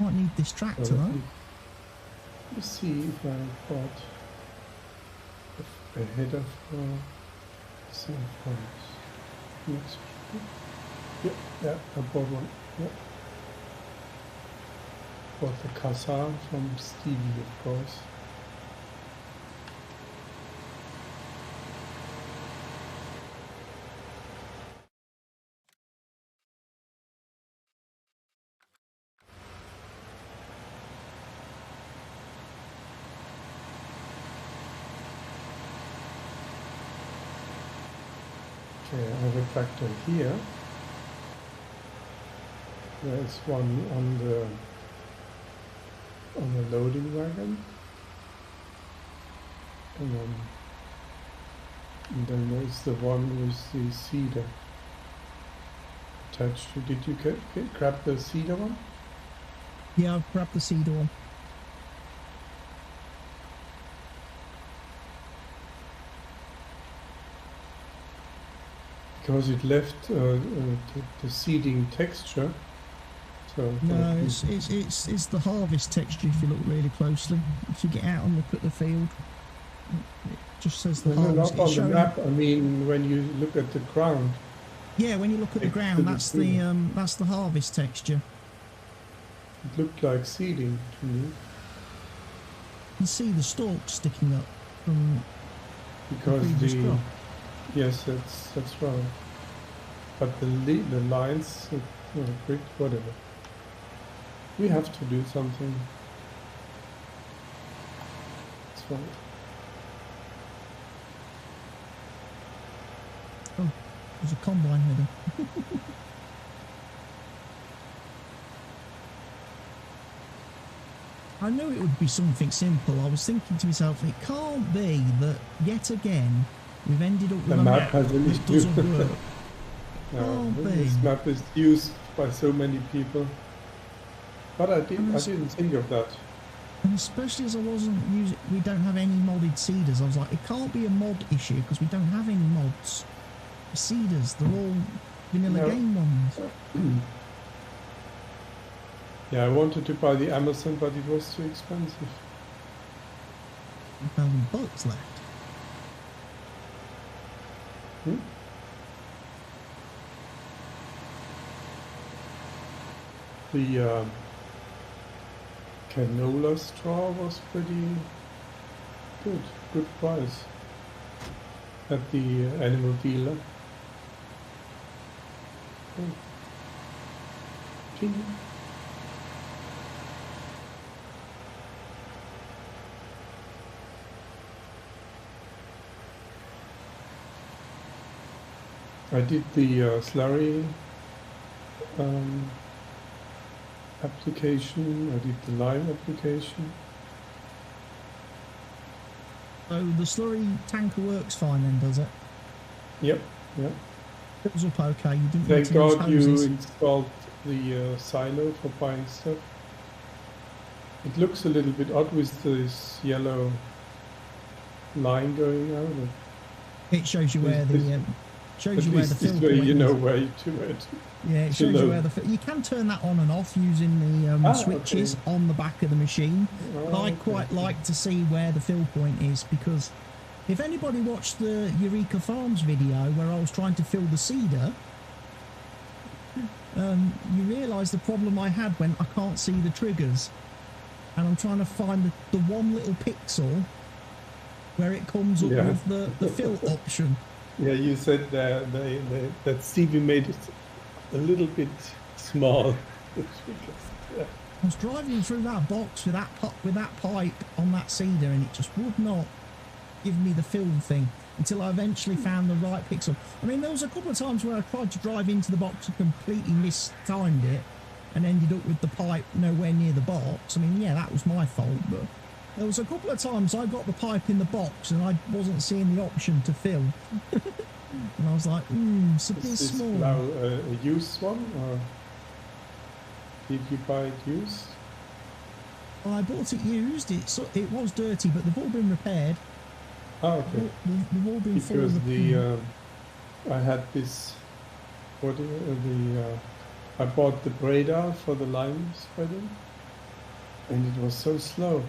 Might need this tractor though. Let's see if I bought a header for some points. Next. Yeah, I bought one. Yeah. Bought the Casa from Stevie, of course. Okay, I have a tractor here. There's one on the loading wagon, and then there's the one with the cedar attached to. Did you grab the cedar one? Yeah, I've grabbed the cedar one. Because it left the seeding texture. So no, it's the harvest texture. If you look really closely, if you get out and look at the field, it just says the harvest. Not on the map. I mean, when you look at the ground. Yeah, when you look at the ground, that's the harvest texture. It looked like seeding to me. You can see the stalks sticking up from because the previous crop. Yes, that's right. But the lines, whatever. We have to do something. That's right. Oh, there's a combine header. I knew it would be something simple. I was thinking to myself, it can't be that yet again we've ended up with a map that doesn't work. No, this map is used by so many people. But I didn't think of that. And especially as I wasn't using, we don't have any modded seeders. I was like, it can't be a mod issue because we don't have any mods. The seeders, they're all vanilla game ones. Yeah, I wanted to buy the Amazon, but it was too expensive. 1,000 bucks left. The canola straw was pretty good price at the animal dealer. I did the slurry application. I did the lime application. So the slurry tanker works fine then, does it? Yep. It was up okay. You didn't. Thank God you installed the silo for buying stuff. It looks a little bit odd with this yellow line going out. It shows you where the shows you where the fill point is. You know where to it. Yeah, it shows you where the you can turn that on and off using the switches on the back of the machine. But I quite like to see where the fill point is, because if anybody watched the Eureka Farms video where I was trying to fill the cedar, you realise the problem I had when I can't see the triggers, and I'm trying to find the one little pixel where it comes up with the fill option. Yeah, you said that Stevie made it a little bit small. I was driving through that box with that pipe on that cedar, and it just would not give me the fill thing until I eventually found the right pixel. I mean, there was a couple of times where I tried to drive into the box and completely mistimed it and ended up with the pipe nowhere near the box. I mean, yeah, that was my fault, but there was a couple of times I got the pipe in the box and I wasn't seeing the option to fill. And I was like, it's a bit small. Is this now a used one, or did you buy it used? Well, I bought it used. It was dirty, but they've all been repaired. Oh, okay. They've all been because I had this. I bought the Breda for the lime spreading. and it was so slow.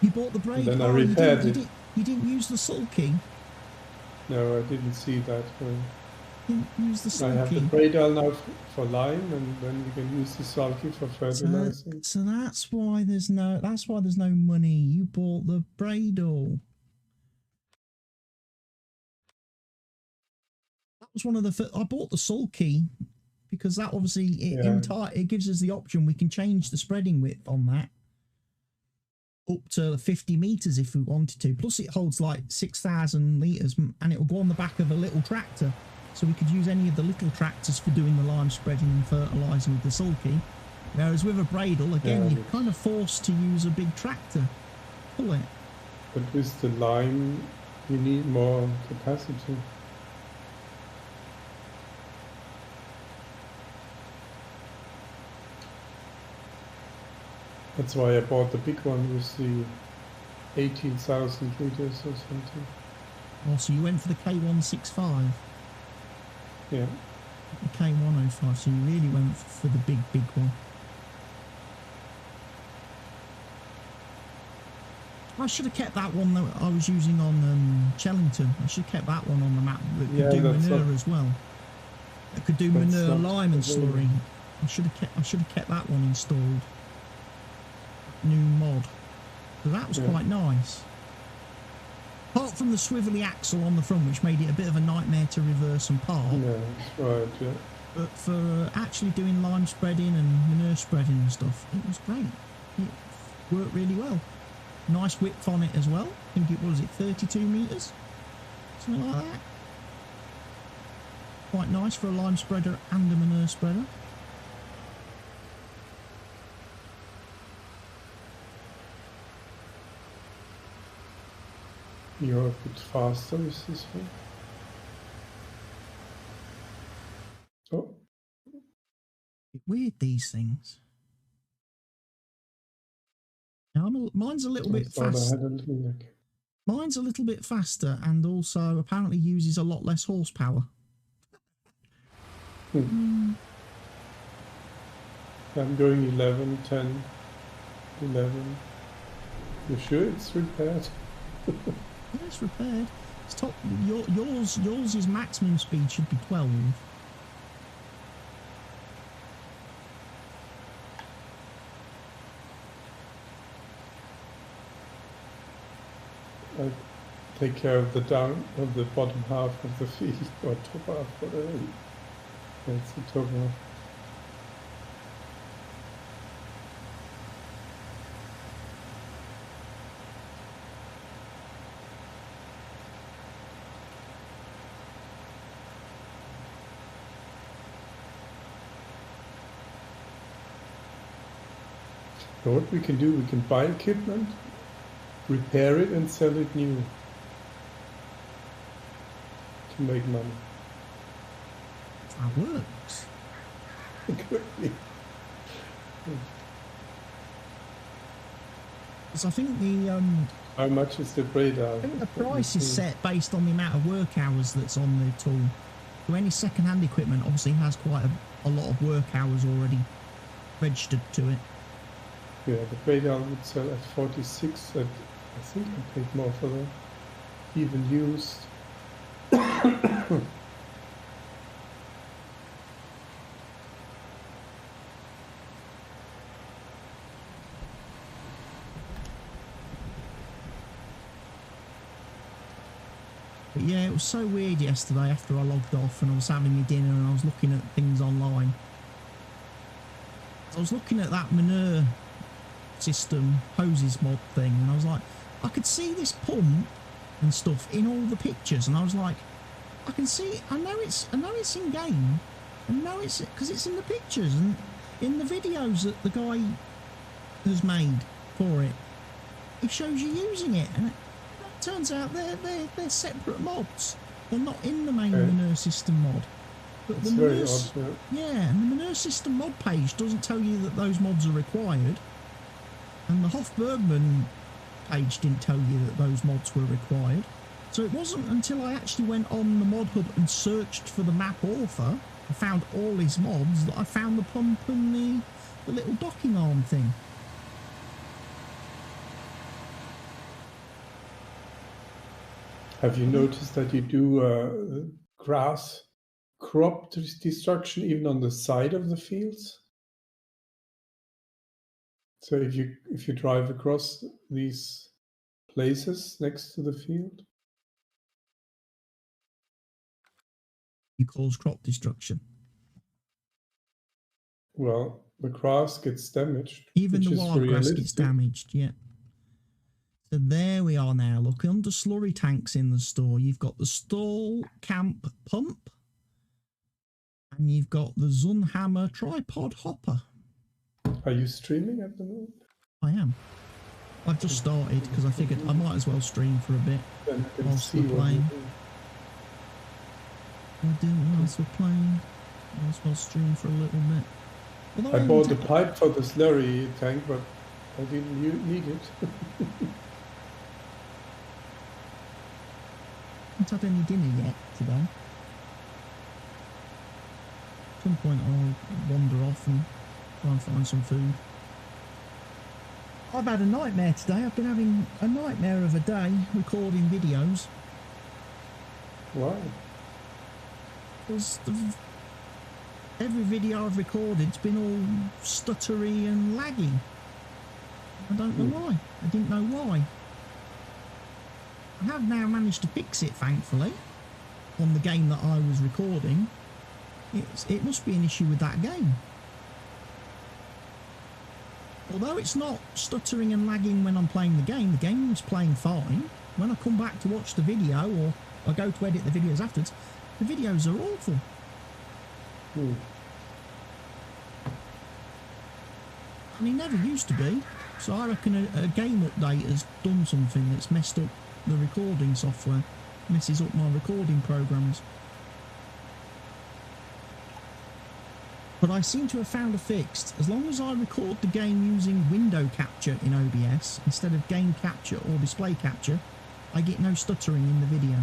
You bought the brake. Then I Oh, repaired it. You didn't use the sulky. No, I didn't see that. You didn't use the sulky. I have the Bradal now for lime, and then we can use the sulky for fertilizing. So that's why there's no money. You bought the Bradal. That was one of the. I bought the sulky because that obviously it gives us the option. We can change the spreading width on that up to 50 meters if we wanted to. Plus, it holds like 6,000 liters, and it will go on the back of a little tractor. So we could use any of the little tractors for doing the lime spreading and fertilising with the sulky. Whereas with a Bradal, again, you're kind of forced to use a big tractor. Pull it. But with the lime, you need more capacity. That's why I bought the big one with the 18,000 liters or something. Oh, so you went for the K165? Yeah. The K105, so you really went for the big one. I should have kept that one that I was using on Chellington. I should have kept that one on the map that could do manure as well. That could do manure, lime and slurry. I should have kept that one installed. New mod. So that was quite nice. Apart from the swivelly axle on the front, which made it a bit of a nightmare to reverse and park. Yeah, that's right, yeah. But for actually doing lime spreading and manure spreading and stuff, it was great. It worked really well. Nice width on it as well. I think it was 32 meters? Something like that. Quite nice for a lime spreader and a manure spreader. You're a bit faster with this one. Oh. Weird, these things. Now, mine's a little bit faster. Mine's a little bit faster and also apparently uses a lot less horsepower. I'm going 11, 10, 11. You sure it's repaired? Yeah, it's repaired. It's top. Yours' maximum speed should be 12. I take care of the bottom half of the field, or top half, whatever. That's the top half. So what we can do, we can buy equipment, repair it and sell it new to make money. That works. Quickly. Because I think the how much is the Bradal? I think the price is set based on the amount of work hours that's on the tool. So any second-hand equipment obviously has quite a lot of work hours already registered to it. Yeah, the Bradal would sell at 46. I think I paid more for that. Even used. But yeah, it was so weird yesterday after I logged off and I was having my dinner and I was looking at things online. I was looking at that manure system hoses mod thing and I was like, I could see this pump and stuff in all the pictures and I was like, I can see it, I know it's in game, I know it's because it's in the pictures and in the videos that the guy has made for it, it shows you using it and it turns out they're separate mods. They're not in the main manure system mod. But it's very odd, yeah, and the manure system mod page doesn't tell you that those mods are required. And the Hof Bergmann page didn't tell you that those mods were required. So it wasn't until I actually went on the mod hub and searched for the map author and found all his mods that I found the pump and the little docking arm thing. Have you noticed that you do grass crop destruction even on the side of the fields? So if you drive across these places next to the field, You cause crop destruction. well, the grass gets damaged. Even which the is wild grass gets realistic. damaged, yeah. So there we are now. Look, under slurry tanks in the store, you've got the stall camp pump, and you've got the Zunhammer tripod hopper. Are you streaming at the moment? I am. I've just started because I figured I might as well stream for a bit Then I can whilst see we're what playing. you do. We'll do it whilst we're playing. Might as well stream for a little bit. Although I only bought a take- pipe for the slurry tank, but I didn't need it. haven't had any dinner yet today. At some point I'll wander off and try and find some food. I've had a nightmare today. I've been having a nightmare of a day recording videos. Why? Because every video I've recorded's been all stuttery and laggy. I don't know why. I didn't know why. I have now managed to fix it, thankfully, on the game that I was recording. It must be an issue with that game. Although it's not stuttering and lagging when I'm playing the game's playing fine. When I come back to watch the video, or I go to edit the videos afterwards, the videos are awful. And it never used to be. So I reckon a game update has done something that's messed up the recording software, messes up my recording programs. But I seem to have found a fix. As long as I record the game using window capture in OBS instead of game capture or display capture, I get no stuttering in the video.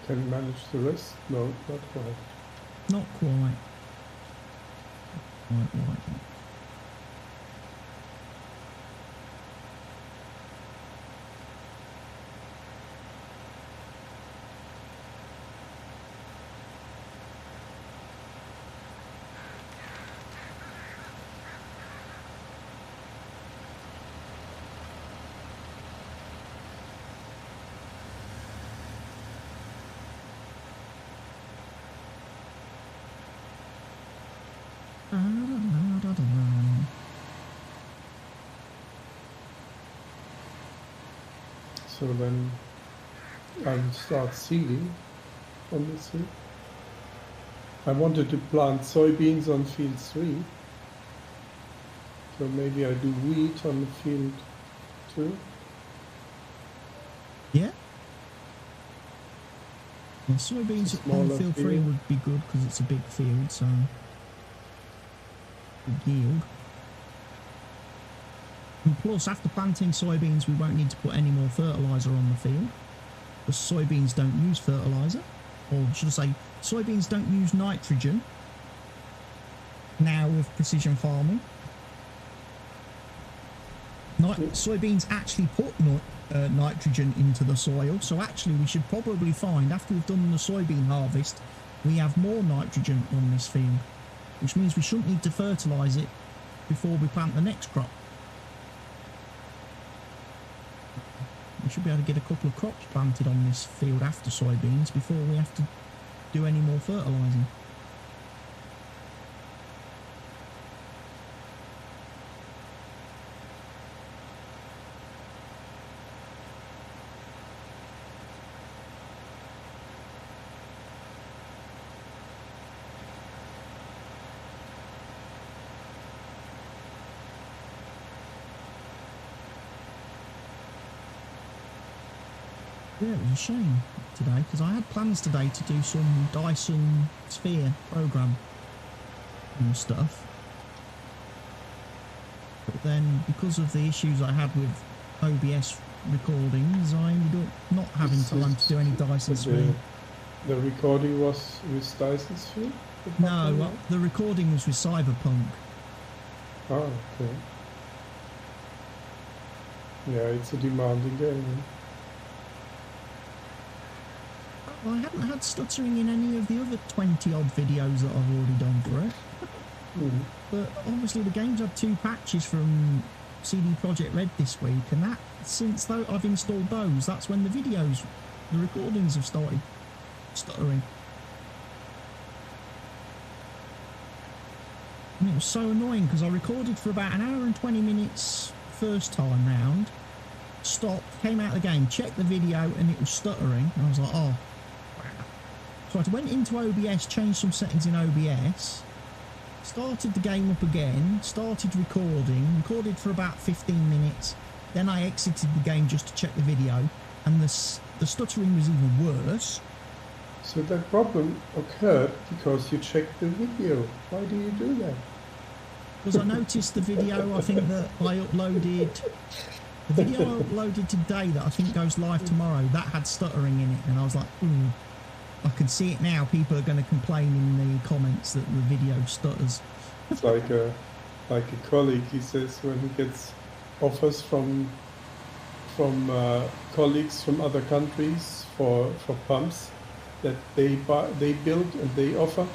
Can you manage the rest? No, not quite. Not quite. Right. So then I will start seeding on this field. I wanted to plant soybeans on field 3. So maybe I do wheat on the field 2. Yeah? Well, soybeans on field 3 would be good because it's a big field, so good yield. And plus, after planting soybeans, we won't need to put any more fertiliser on the field, because soybeans don't use fertiliser, or should I say, soybeans don't use nitrogen now with precision farming. Soybeans actually put nitrogen into the soil, so actually we should probably find, after we've done the soybean harvest, we have more nitrogen on this field, which means we shouldn't need to fertilise it before we plant the next crop. We should be able to get a couple of crops planted on this field after soybeans before we have to do any more fertilising. Yeah, it was a shame today, because I had plans today to do some Dyson Sphere program and stuff. But then, because of the issues I had with OBS recordings, I ended up not having time to do any Dyson Sphere. The recording was with Dyson's Field? No, well, the recording was with Cyberpunk. Oh, okay. Yeah, it's a demanding game. I haven't had stuttering in any of the other 20-odd videos that I've already done for it. Mm. But obviously the game's had 2 patches from CD Projekt Red this week, and that, since though I've installed those, that's when the recordings have started stuttering. And it was so annoying because I recorded for about an hour and 20 minutes first time round, stopped, came out of the game, checked the video, and it was stuttering, and I was like, oh, wow. So I went into OBS, changed some settings in OBS, started the game up again, started recorded for about 15 minutes, then I exited the game just to check the video, and the stuttering was even worse. So that problem occurred because you checked the video. Why do you do that? Because I noticed the video, I think that I uploaded, the video I uploaded today that I think goes live tomorrow, that had stuttering in it, and I was like, ooh, I can see it now. People are going to complain in the comments that the video stutters. It's like a colleague, he says, when he gets offers from colleagues from other countries for pumps that they build and they offer,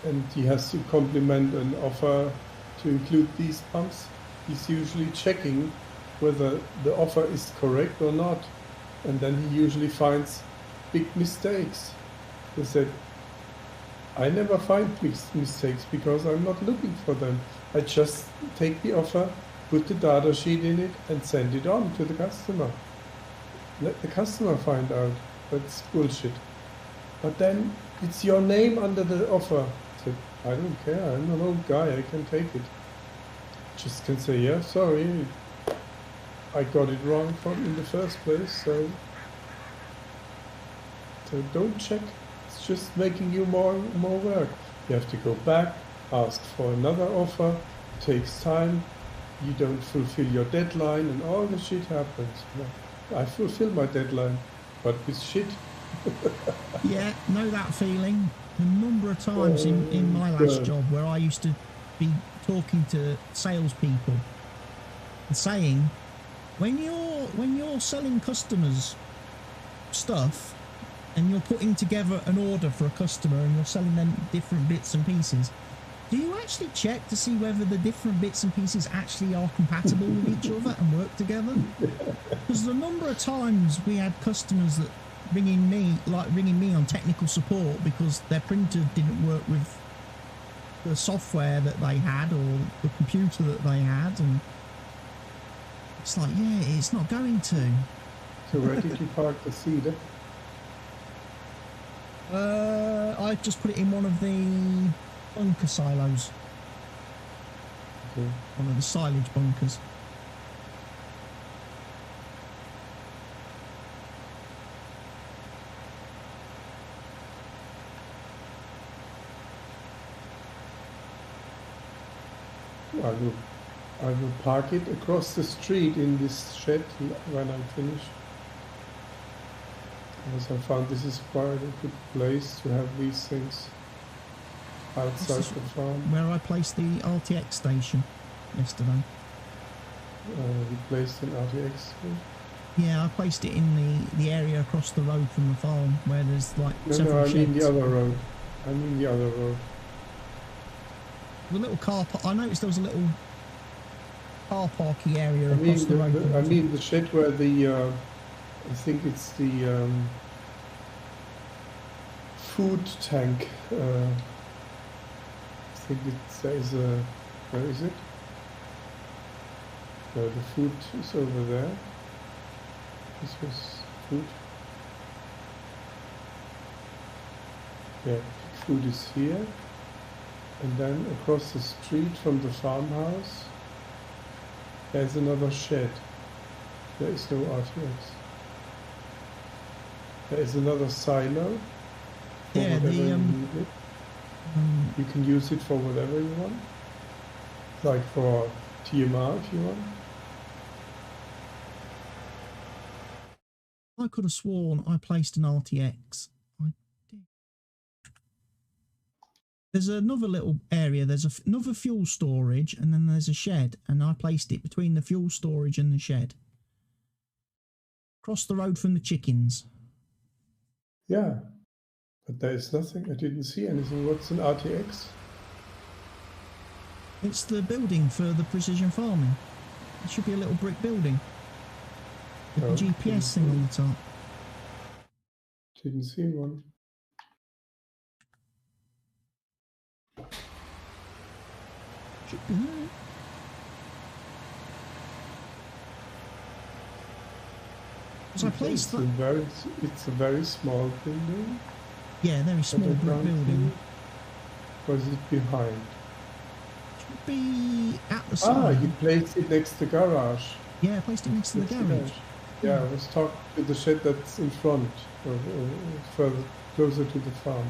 and he has to compliment an offer to include these pumps. He's usually checking whether the offer is correct or not, and then he usually finds big mistakes. He said, I never find big mistakes because I'm not looking for them. I just take the offer, put the data sheet in it, and send it on to the customer. Let the customer find out. That's bullshit. But then it's your name under the offer. I said, I don't care. I'm an old guy. I can take it. Just can say, yeah, sorry, I got it wrong in the first place. So don't check. It's just making you more work. You have to go back, ask for another offer. It takes time. You don't fulfill your deadline, and all the shit happens. I fulfill my deadline, but with shit. Yeah, know that feeling. A number of times in my last job where I used to be talking to salespeople and saying, when you're selling customers stuff and you're putting together an order for a customer and you're selling them different bits and pieces, do you actually check to see whether the different bits and pieces actually are compatible with each other and work together? Because the number of times we had customers that ringing me on technical support because their printer didn't work with the software that they had or the computer that they had, and it's like, yeah, it's not going to. So where did you park the Cedar? I just put it in one of the bunker silos. Okay. One of the silage bunkers. I will park it across the street in this shed when I finish. Because I found this is quite a good place to have these things outside the farm. Where I placed the RTX station yesterday. You placed an RTX station? Yeah, I placed it in the area across the road from the farm where there's like several sheds. No, I mean the other road. The little car park. I noticed there was a little car parky area across the road. I mean the shed where the I think it's the food tank. I think there is a. Where is it? The food is over there. This was food. Yeah, food is here. And then across the street from the farmhouse, there's another shed. There is no RTX. There is another silo. Yeah, the you can use it for whatever you want. Like for TMR if you want. I could have sworn I placed an RTX. I There's another little area. There's another fuel storage, and then there's a shed, and I placed it between the fuel storage and the shed. Across the road from the chickens. Yeah, but there is nothing. I didn't see anything. What's an RTX? It's the building for the precision farming. It should be a little brick building with the GPS thing on the top. Didn't see one. Should be there. So I placed that. It's a very small building. Yeah, very small brick building. Or is it behind? Should be at the side. Ah, you placed it next to the garage. Yeah, I placed it next to the garage. Yeah, I was talking to the shed that's in front, or further closer to the farm.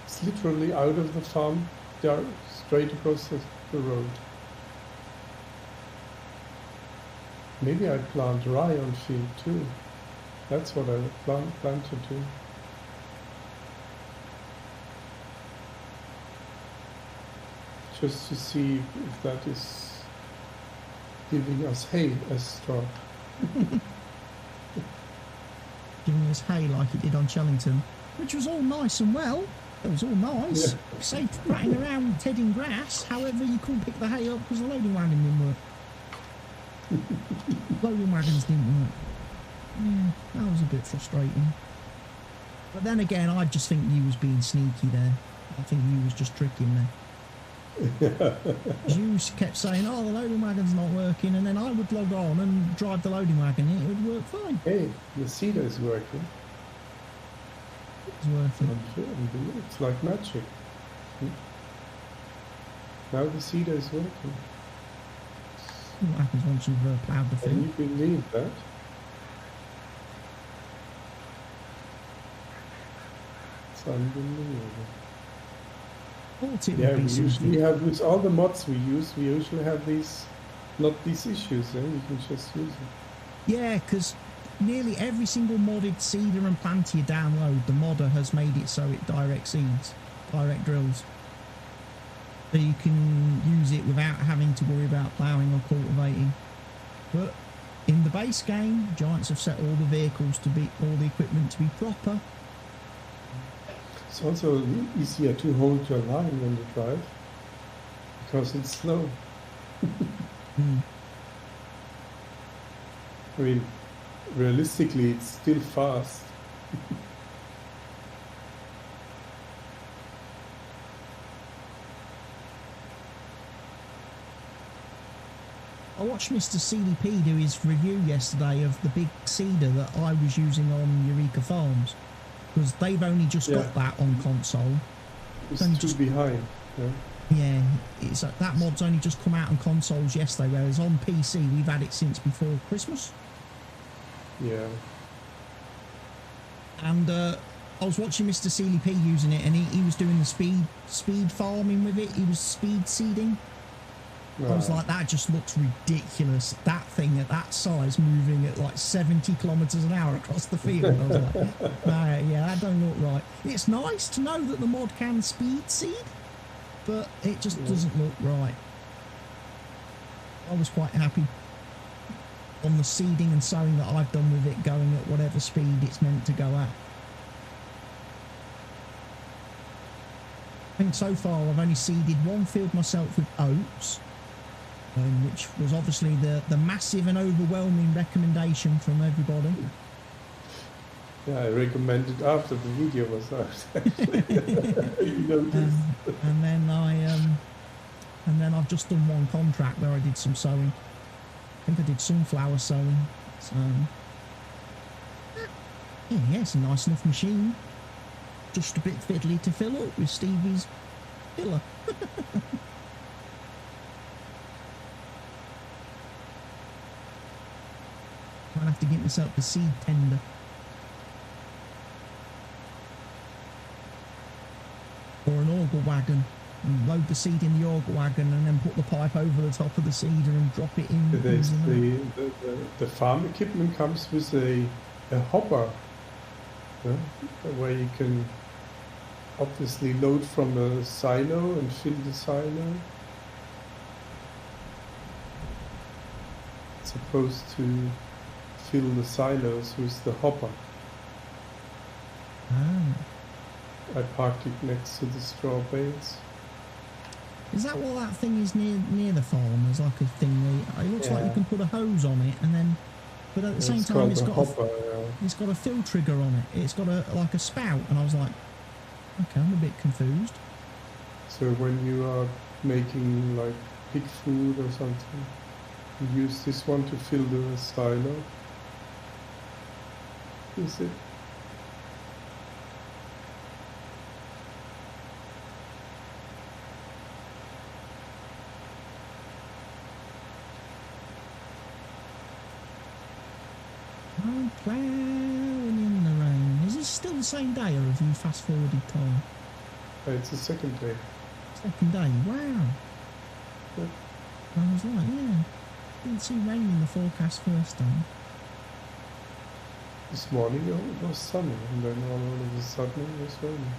It's literally out of the farm, straight across the road. Maybe I'd plant rye on field too. That's what I plan to do. Just to see if that is giving us hay as straw. Giving us hay like it did on Chellington, which was all nice and well. It was all nice. Yeah. Safe ratting around tedding grass. However, you couldn't pick the hay up because the loading wagon didn't work. Loading wagons didn't work. Yeah, that was a bit frustrating. But then again, I just think you was being sneaky there. I think you was just tricking me. You kept saying, oh, the loading wagon's not working, and then I would log on and drive the loading wagon, and it would work fine. Hey, the seeder is working. It's working. It's like magic. Now the seeder is working. What happens once you've ploughed the field? Can you believe that? It's unbelievable. Yeah, we usually have, with all the mods we usually have these, not these issues, you can just use it. Yeah, because nearly every single modded seeder and planter you download, the modder has made it so it direct seeds, direct drills. So you can use it without having to worry about ploughing or cultivating. But in the base game, Giants have set all the vehicles to be, all the equipment to be proper. It's also easier to hold your line when you drive, because it's slow. I mean, realistically, it's still fast. I watched Mr. CDP do his review yesterday of the big seeder that I was using on Eureka Farms, because they've only just got that on console. It's just behind. Yeah, it's that mod's only just come out on consoles yesterday, whereas on PC we've had it since before Christmas. Yeah. And I was watching Mr. CDP using it, and he was doing the speed farming with it. He was speed seeding. Right. I was like, that just looks ridiculous. That thing at that size moving at like 70 kilometers an hour across the field. I was like, yeah, that don't look right. It's nice to know that the mod can speed seed, but it just doesn't look right. I was quite happy on the seeding and sowing that I've done with it, going at whatever speed it's meant to go at. I think so far I've only seeded one field myself with oats, which was obviously the massive and overwhelming recommendation from everybody. Yeah, I recommended after the video was out. And then I've just done one contract where I did some sowing. I think I did sunflower sowing. So yeah, it's a nice enough machine. Just a bit fiddly to fill up with Stevie's filler. I'll have to get myself a seed tender. Or an auger wagon. And load the seed in the auger wagon and then put the pipe over the top of the seeder and drop it in. The farm equipment comes with a hopper, where you can obviously load from a silo and fill the silo. It's supposed to fill the silos with the hopper. Oh. I parked it next to the straw bales. Is that what that thing is near the farm? There's like a thing where it looks like you can put a hose on it, and then, but at the same time it's got it's got a fill trigger on it. It's got like a spout, and I was like, okay, I'm a bit confused. So when you are making like pig food or something, you use this one to fill the silo. Is it? I'm plowing in the rain. Is this still the same day, or have you fast forwarded time? It's the second day. Second day. Wow. Yeah. I was like, yeah. Didn't see rain in the forecast first time. This morning it was sunny, and then all of a sudden it was raining.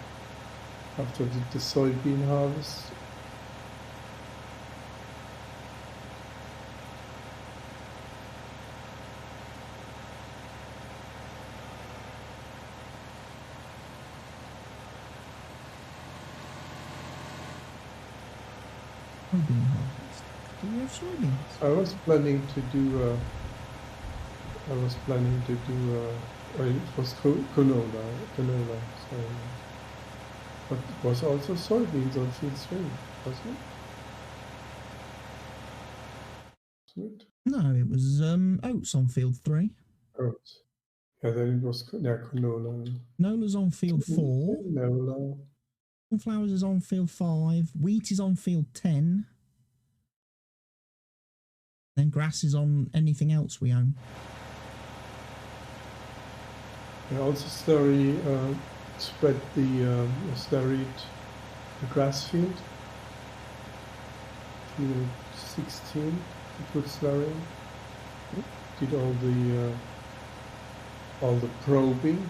After the soybean harvest. Soybean harvest. Do we have soybeans? I was planning to do it was canola, so, but it was also soybeans on field 3, wasn't it? No, it was oats on field 3. Oats. Yeah, then it was canola. Nola's on field 4. Canola. Sunflowers is on field 5. Wheat is on field 10. Then grass is on anything else we own. I also spread the grass field. Field 16, to put slurry in. Did all the probing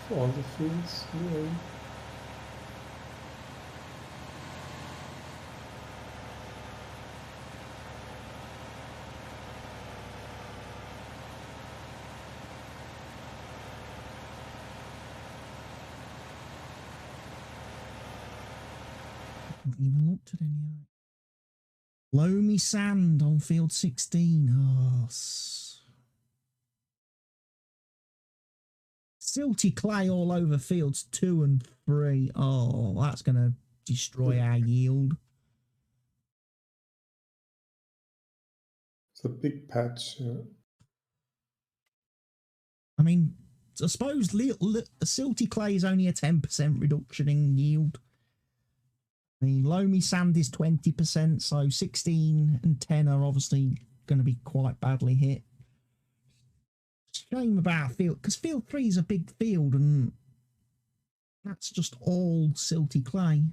for all the fields. Yeah. I haven't even looked at any of that. Loamy sand on field 16. Oh, silty clay all over fields 2 and 3. Oh, that's going to destroy our yield. It's a big patch. Yeah. I mean, I suppose silty clay is only a 10% reduction in yield. The loamy sand is 20%, so 16 and 10 are obviously going to be quite badly hit. Shame about field, because field 3 is a big field and that's just all silty clay.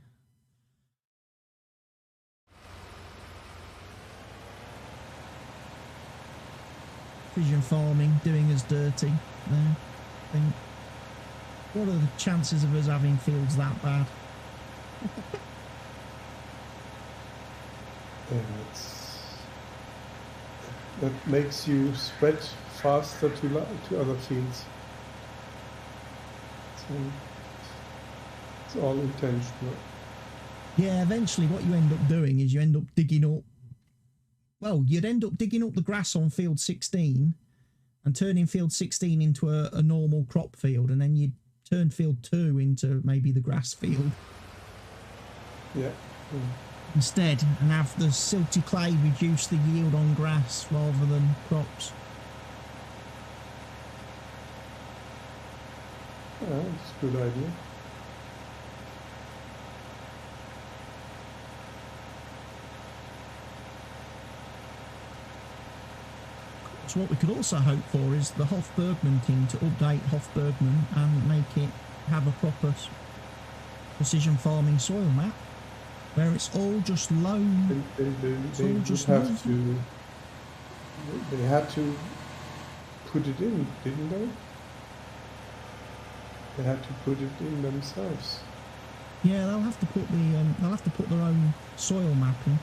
Precision farming doing us dirty there, I think. What are the chances of us having fields that bad? That makes you spread faster to other fields. So it's all intentional. Yeah, eventually what you end up doing is you end up digging up, well, you'd end up digging up the grass on field 16 and turning field 16 into a normal crop field, and then you'd turn field 2 into maybe the grass field. Yeah. Instead, and have the silty clay reduce the yield on grass rather than crops. Yeah, that's a good idea. So what we could also hope for is the Hof Bergmann team to update Hof Bergmann and make it have a proper precision farming soil map, where it's all just loam. They had to put it in, didn't they? They had to put it in themselves. Yeah, they'll have to put their own soil map in.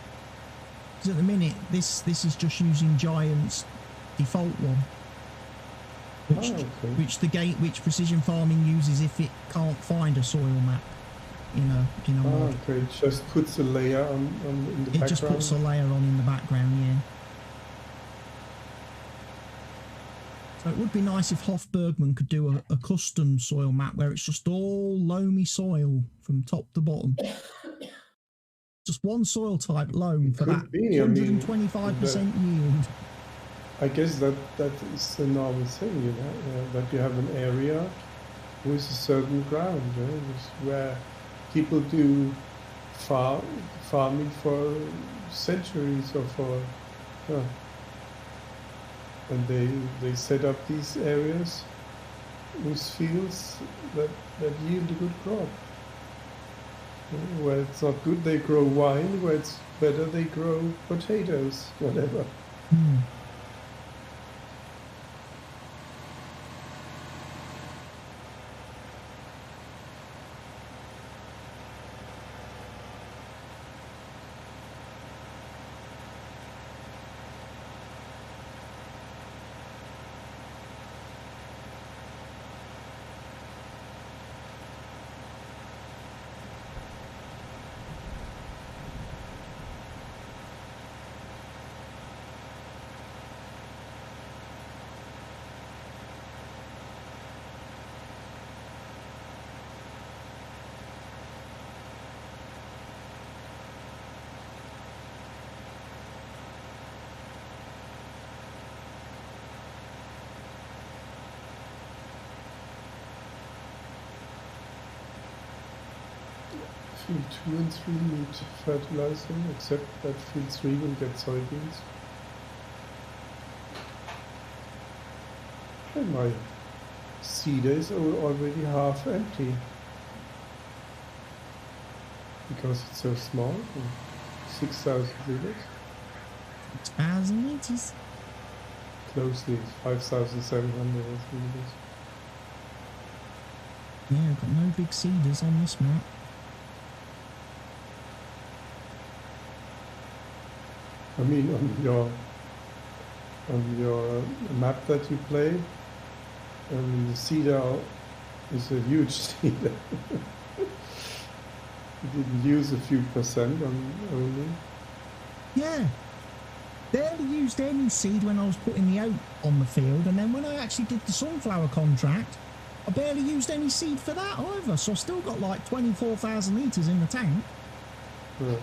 Because at the minute, this is just using Giant's default one, which precision farming uses if it can't find a soil map in a mod. Okay, it just puts a layer on in the background. It just puts a layer on in the background, yeah. So it would be nice if Hof Bergmann could do a custom soil map where it's just all loamy soil from top to bottom. Just one soil type loam for that 125% yield. I guess that is the normal thing, you know, that you have an area with a certain ground, where people do farming for centuries or for... and they set up these areas with fields that yield a good crop. Where it's not good, they grow wine. Where it's better, they grow potatoes, whatever. Field 2 and 3 need fertilizing, except that field 3 will get soybeans. And my seeder is already half empty. Because it's so small, 6,000 liters. 6,000 liters? Closely, 5,700 liters. Yeah, I've got no big seeders on this map. I mean, on your map that you play, the cedar is a huge cedar. You didn't use a few percent only. Yeah, barely used any seed when I was putting the oat on the field, and then when I actually did the sunflower contract, I barely used any seed for that either. So I still got like 24,000 litres in the tank. Yeah.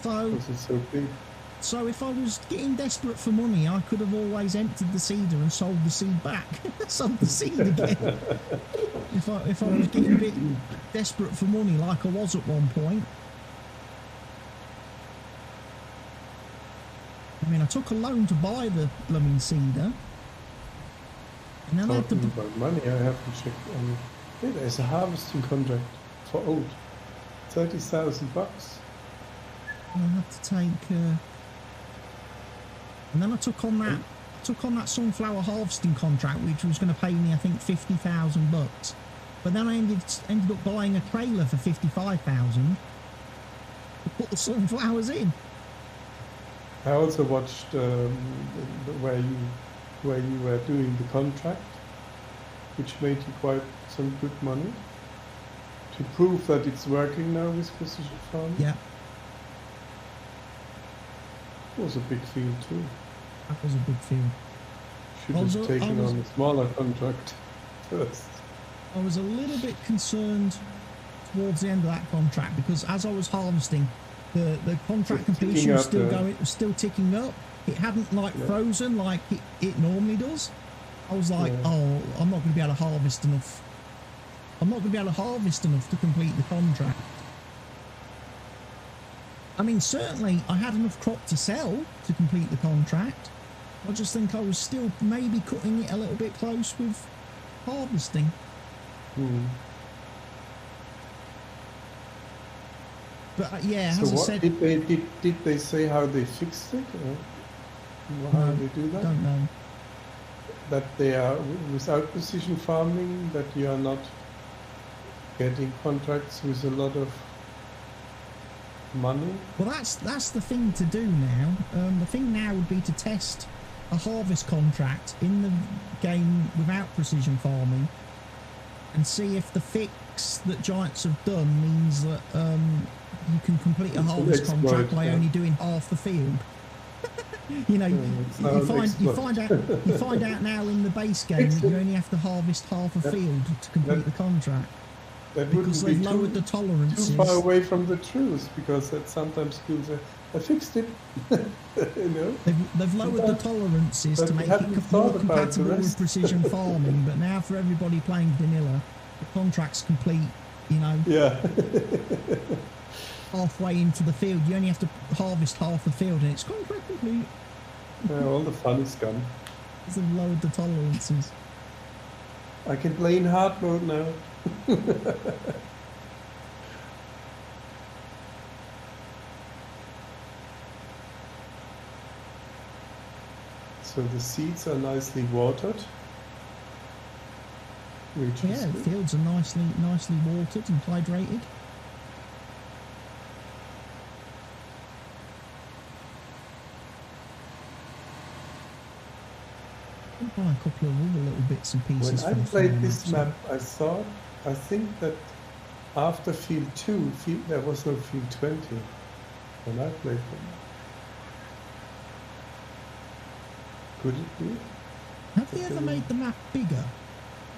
So, because it's so big. So if I was getting desperate for money, I could have always emptied the seeder and sold the seed back. Sold the seed again. If I was getting a bit desperate for money like I was at one point. I mean, I took a loan to buy the blooming seeder. And then I had to... about money, I haven't checked. Yeah, there's a harvesting contract for oat. 30,000 bucks. I had to take... And then I took on that sunflower harvesting contract, which was going to pay me, I think, 50,000 bucks. But then I ended up buying a trailer for 55,000 to put the sunflowers in. I also watched where you were doing the contract, which made you quite some good money. To prove that it's working now with precision farming. Yeah. It was a big field too. That was a big field. Should have taken on a smaller contract first. I was a little bit concerned towards the end of that contract because as I was harvesting, the contract completion was still going. It was still ticking up. It hadn't frozen like it normally does. I was like, oh, I'm not going to be able to harvest enough. I'm not going to be able to harvest enough to complete the contract. I mean, certainly I had enough crop to sell to complete the contract. I just think I was still maybe cutting it a little bit close with harvesting. But yeah, so as I what, said... Did they say how they fixed it? Or how they do that? Don't know. That they are without precision farming, that you are not getting contracts with a lot of money. Well, that's the thing to do now. The thing now would be to test a harvest contract in the game without precision farming and see if the fix that Giants have done means that you can complete a harvest contract by only doing half the field. You know, you find out now in the base game that you only have to harvest half a field to complete the contract. Because they've lowered the tolerances. Too far away from the truth, because that sometimes schools say, I fixed it. You know? They've lowered the tolerances to make it more compatible with precision farming, but now for everybody playing vanilla, the contract's complete, you know. Yeah. Halfway into the field, you only have to harvest half the field and it's contract complete. Yeah, all the fun is gone. They've lowered the tolerances. I can play in hard mode now. So the seeds are nicely watered. Yeah, the fields are nicely watered and hydrated. Buy a couple of other little bits and pieces. When I played this map, I think that after field 2, there was no field 20 when I played them. Could it be? Have they ever made the map bigger?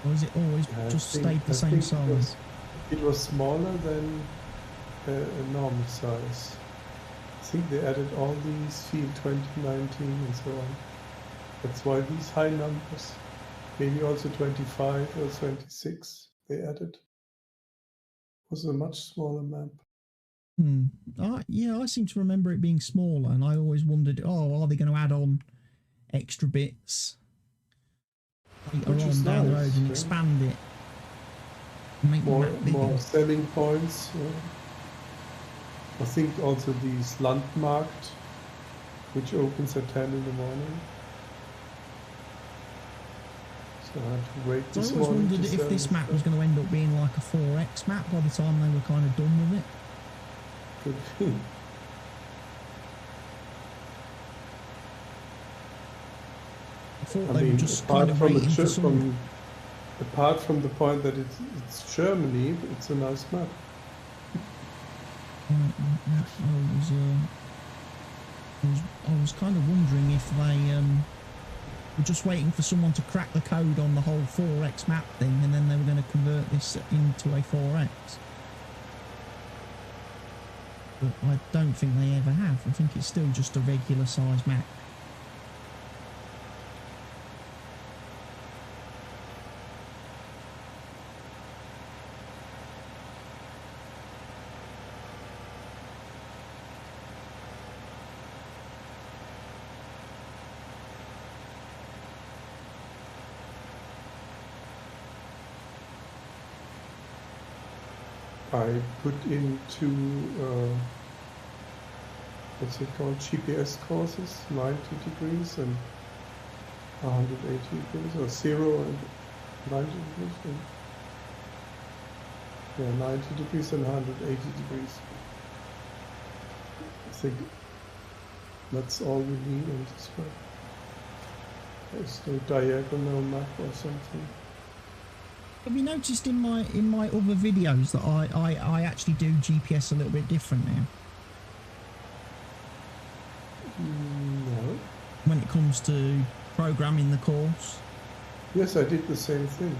Or has it always just stayed the same size? It was smaller than a normal size. I think they added all these field 20, 19 and so on. That's why these high numbers, maybe also 25 or 26 they added. It was a much smaller map. Yeah, I seem to remember it being smaller, and I always wondered, are they going to add on extra bits later on down the road and expand it? And make the map bigger? More selling points. I think also these Landmarkt, which opens at 10 in the morning. So I had to wait this morning. I always wondered if this map was going to end up being like a 4X map by the time they were kind of done with it. Could be. I thought they were just kind of waiting for some... Apart from the point that it's Germany, it's a nice map. I was kind of wondering if they were just waiting for someone to crack the code on the whole 4X map thing, and then they were going to convert this into a 4X. But I don't think they ever have. I think it's still just a regular size map. I put into, what's it called, GPS courses, 90 degrees and 180 degrees, or 0 and 90 degrees. And, yeah, 90 degrees and 180 degrees. I think that's all we need on this map. There's no diagonal map or something. Have you noticed in my other videos that I actually do GPS a little bit different now? No. When it comes to programming the course? Yes, I did the same thing.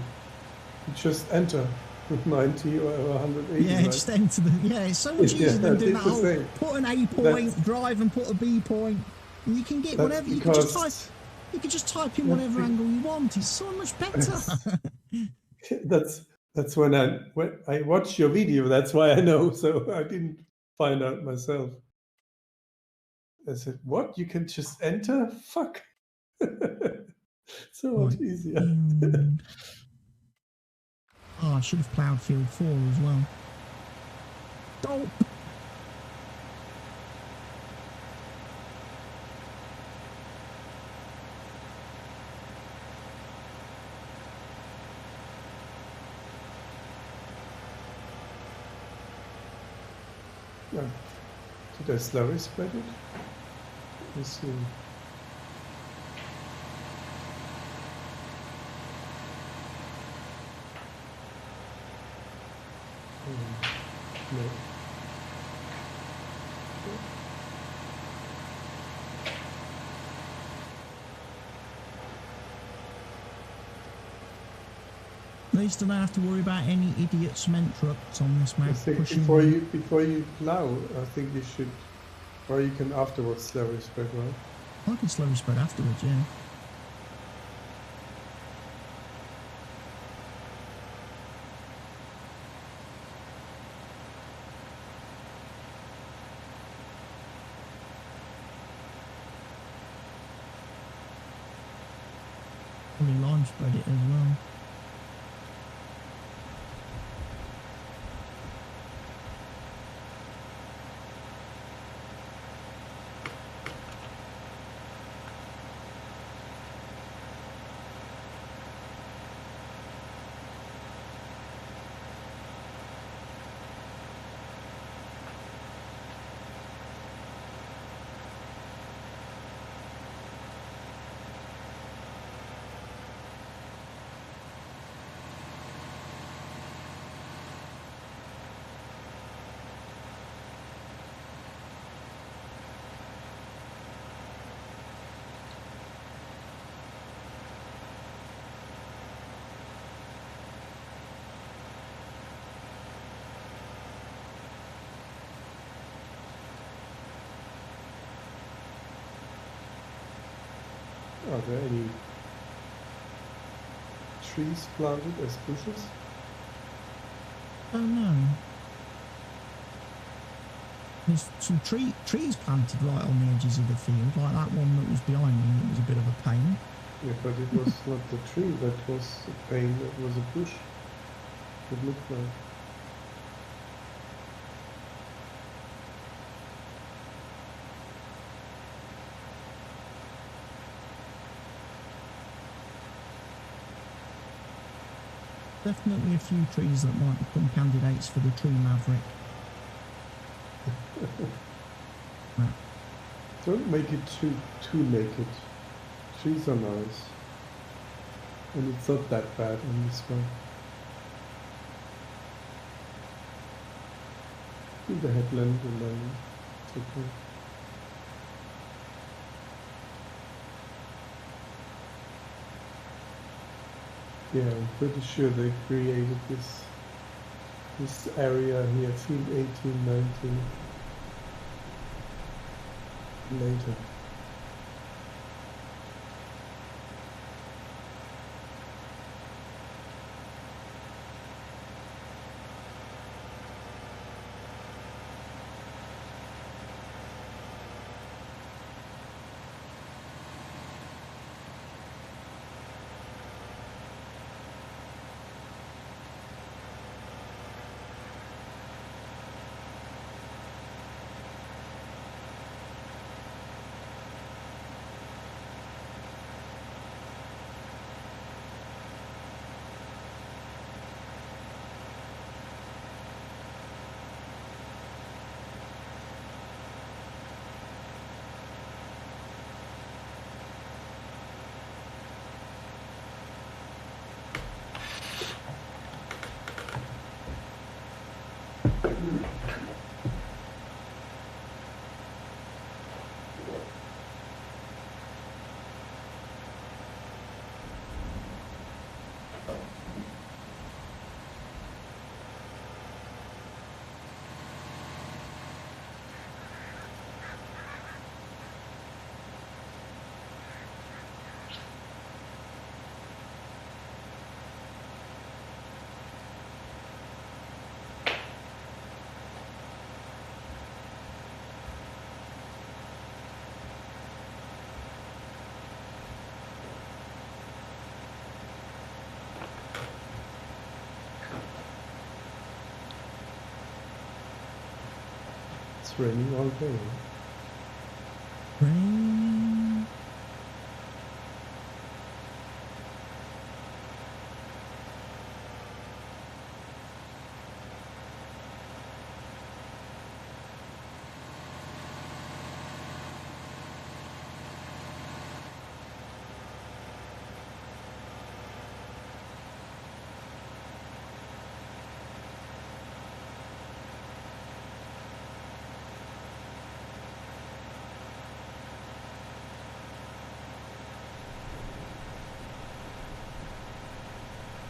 You just enter with 90 or 180. Yeah, just enter the... Yeah, it's so much easier than doing that whole... Put an A point, drive and put a B point. And you can get whatever... You can just type in whatever angle you want. It's so much better. That's when I watched your video. That's why I know. So I didn't find out myself. I said, "What? You can just enter? Fuck!" So much easier. I should have ploughed field 4 as well. Dope. Did I slurry spread it? Let's see. No. At least I don't have to worry about any idiot cement trucks on this map I think pushing. before you plow, I think you should, or you can afterwards slurry spread, right? I can slowly spread afterwards, yeah. Probably lime spread it as well. Are there any trees planted as bushes? Oh no. There's some trees planted right on the edges of the field, like that one that was behind me that was a bit of a pain. Yeah, but it was not the tree that was a pain, it was a bush. It looked like. Definitely a few trees that might become candidates for the tree maverick. No. Don't make it too naked. Trees are nice. And it's not that bad on this one. Do the headland and then it's okay. Yeah, I'm pretty sure they created this area here, field 18, 19, later. It's raining all day. Rain.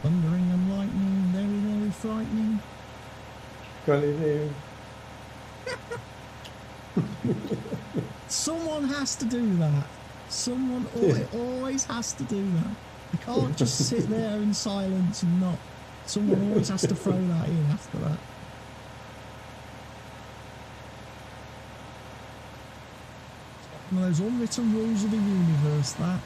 Thundering and lightning, very, very frightening. Galileo. Someone has to do that. Someone always has to do that. You can't just sit there in silence and not. Someone always has to throw that in after that. One of those unwritten rules of the universe, that.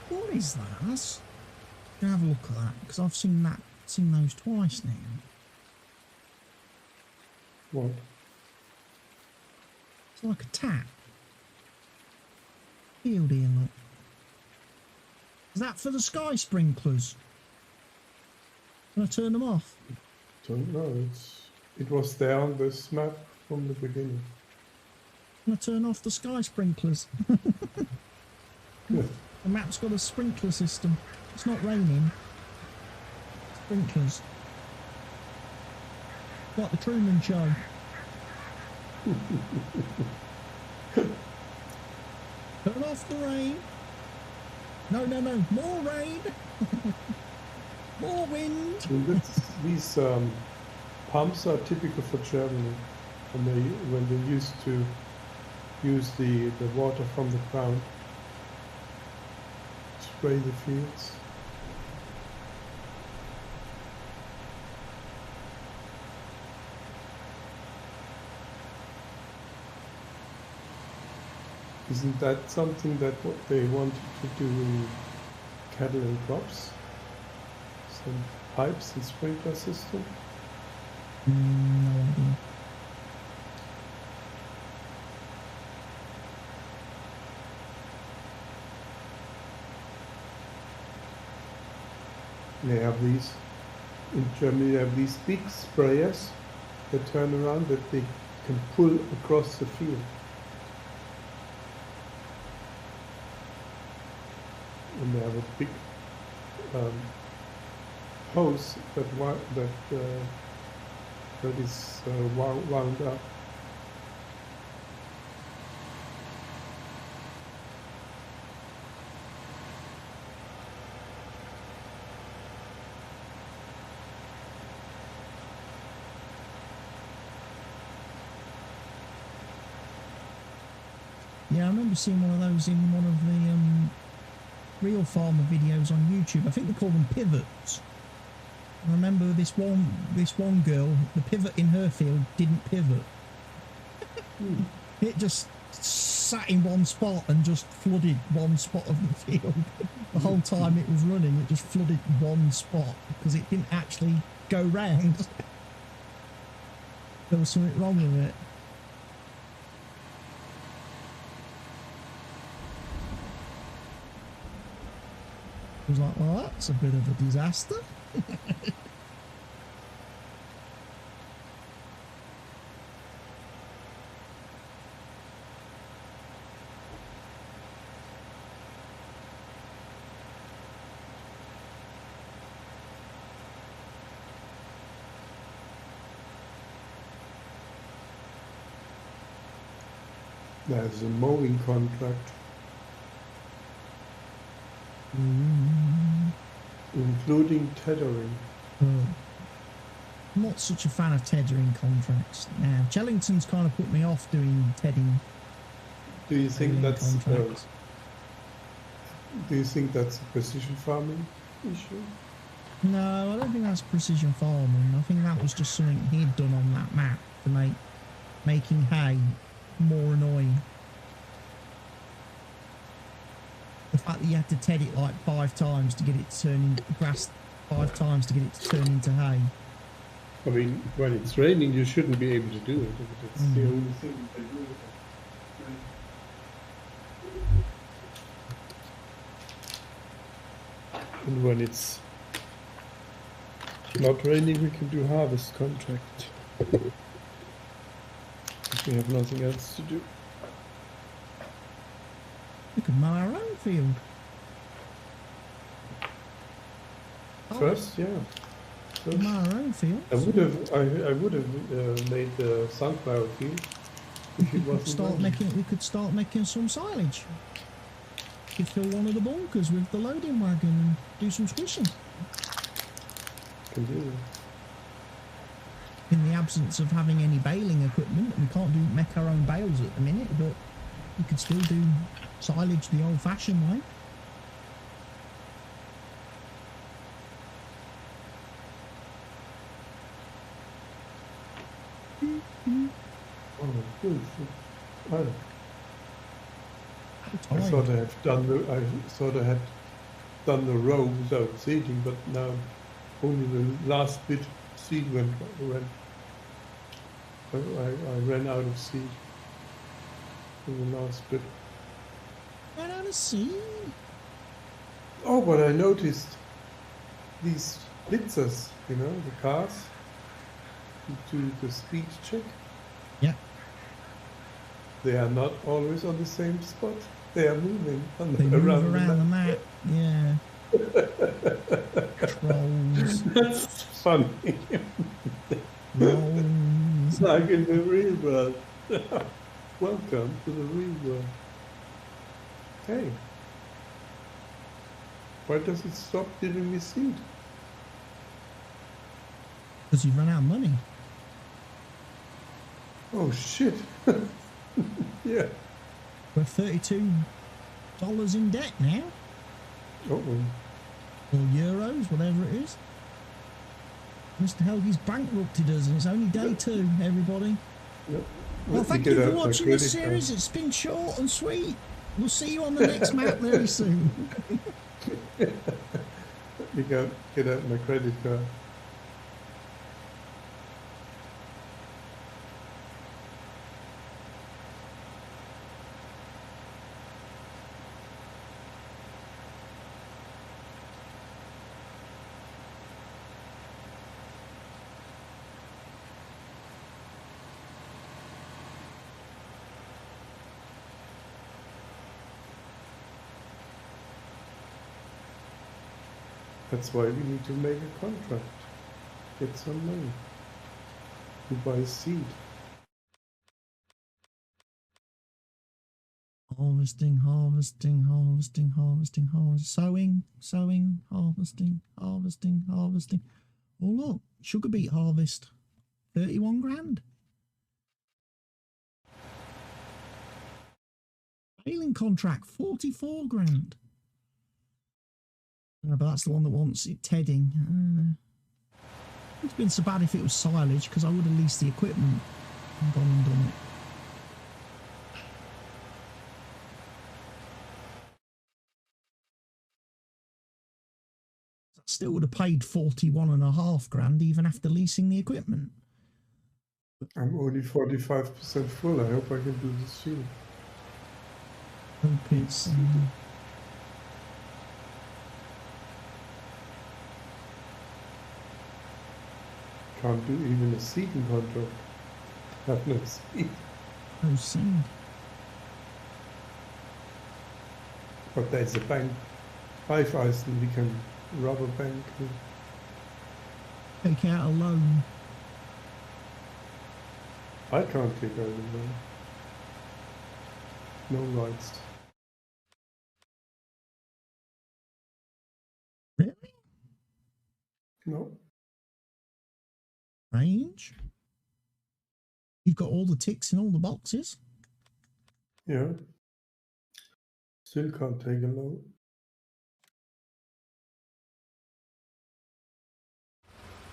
What is that? Let's have a look at that, because I've seen those twice now. What? It's like a tap. Field here, look. Is that for the sky sprinklers? Can I turn them off? Don't know. It was there on this map from the beginning. Can I turn off the sky sprinklers? Yeah. The map's got a sprinkler system. It's not raining. Sprinklers. Like the Truman Show. Turn off the rain. No, no, no. More rain. More wind. These pumps are typical for Germany. When they used to use the water from the ground. Spray the fields. Isn't that something that what they wanted to do in cattle and crops? Some pipes and sprinkler system? No idea. They have these, in Germany they have these big sprayers that turn around that they can pull across the field. And they have a big hose that is wound up. Yeah, I remember seeing one of those in one of the real farmer videos on YouTube. I think they call them pivots. I remember this one girl, the pivot in her field didn't pivot. It just sat in one spot and just flooded one spot of the field. The whole time it was running, it just flooded one spot because it didn't actually go round. There was something wrong with it. I was like, well, that's a bit of a disaster. There's a mowing contract, including tethering. I'm not such a fan of tethering contracts now. Chellington's kind of put me off doing tedding. Do you think that's contracts. do you think that's a precision farming issue? No, I don't think that's precision farming. I think that was just something he'd done on that map to make making hay more annoying. The fact that you had to ted it like 5 times to get it to turn into grass, 5 times to get it to turn into hay. I mean, when it's raining, you shouldn't be able to do it. It's the only thing you can do. And when it's not raining, we can do harvest contract. If we have nothing else to do. We could mow our own field. First, yeah. First. Mow our own field. I would have made the sunflower field if it wasn't raining. We could start making some silage. We could fill one of the bunkers with the loading wagon and do some squishing. Can do that. In the absence of having any baling equipment, we can't make our own bales at the minute, but we could still do silage the old-fashioned way. Oh, good. I thought I had done the row without seeding, but now only the last bit seed went. I ran out of seed in the last bit. Ran out of seed? Oh, but I noticed these blitzers, you know, the cars, do the speed check. Yeah. They are not always on the same spot. They are moving around the map. Yeah. Trolls. That's funny. Trolls. Like in the real world. Welcome to the real world. Hey. Why does it stop giving me seed? Because you've run out of money. Oh shit. Yeah. We're $32 in debt now. Uh-oh. Or euros, whatever it is. Mr. Helgi's bankrupted us and it's only day 2, everybody. Yep. Well, thank you for watching this series. It's been short and sweet. We'll see you on the next map very soon. Let me go get out my credit card. That's why we need to make a contract. Get some money. To buy seed. Harvesting, harvesting, harvesting, harvesting, harvesting. Sowing, harvesting, harvesting, harvesting. Oh look, sugar beet harvest. 31 grand. Baling contract, 44 grand. But that's the one that wants it tedding. It's been so bad if it was silage, because I would have leased the equipment and gone and done it. That still would have paid 41.5 grand even after leasing the equipment. I'm only 45% full. I hope I can do this field. Hope it's... Can't do even a seeding contract. Have no seed. No seed. But there's a bank. 5 Eisen, we can rob a bank. Take out a loan. I can't take out a loan. no rights. Really? No. Range? You've got all the ticks in all the boxes? Yeah. Still can't take a load.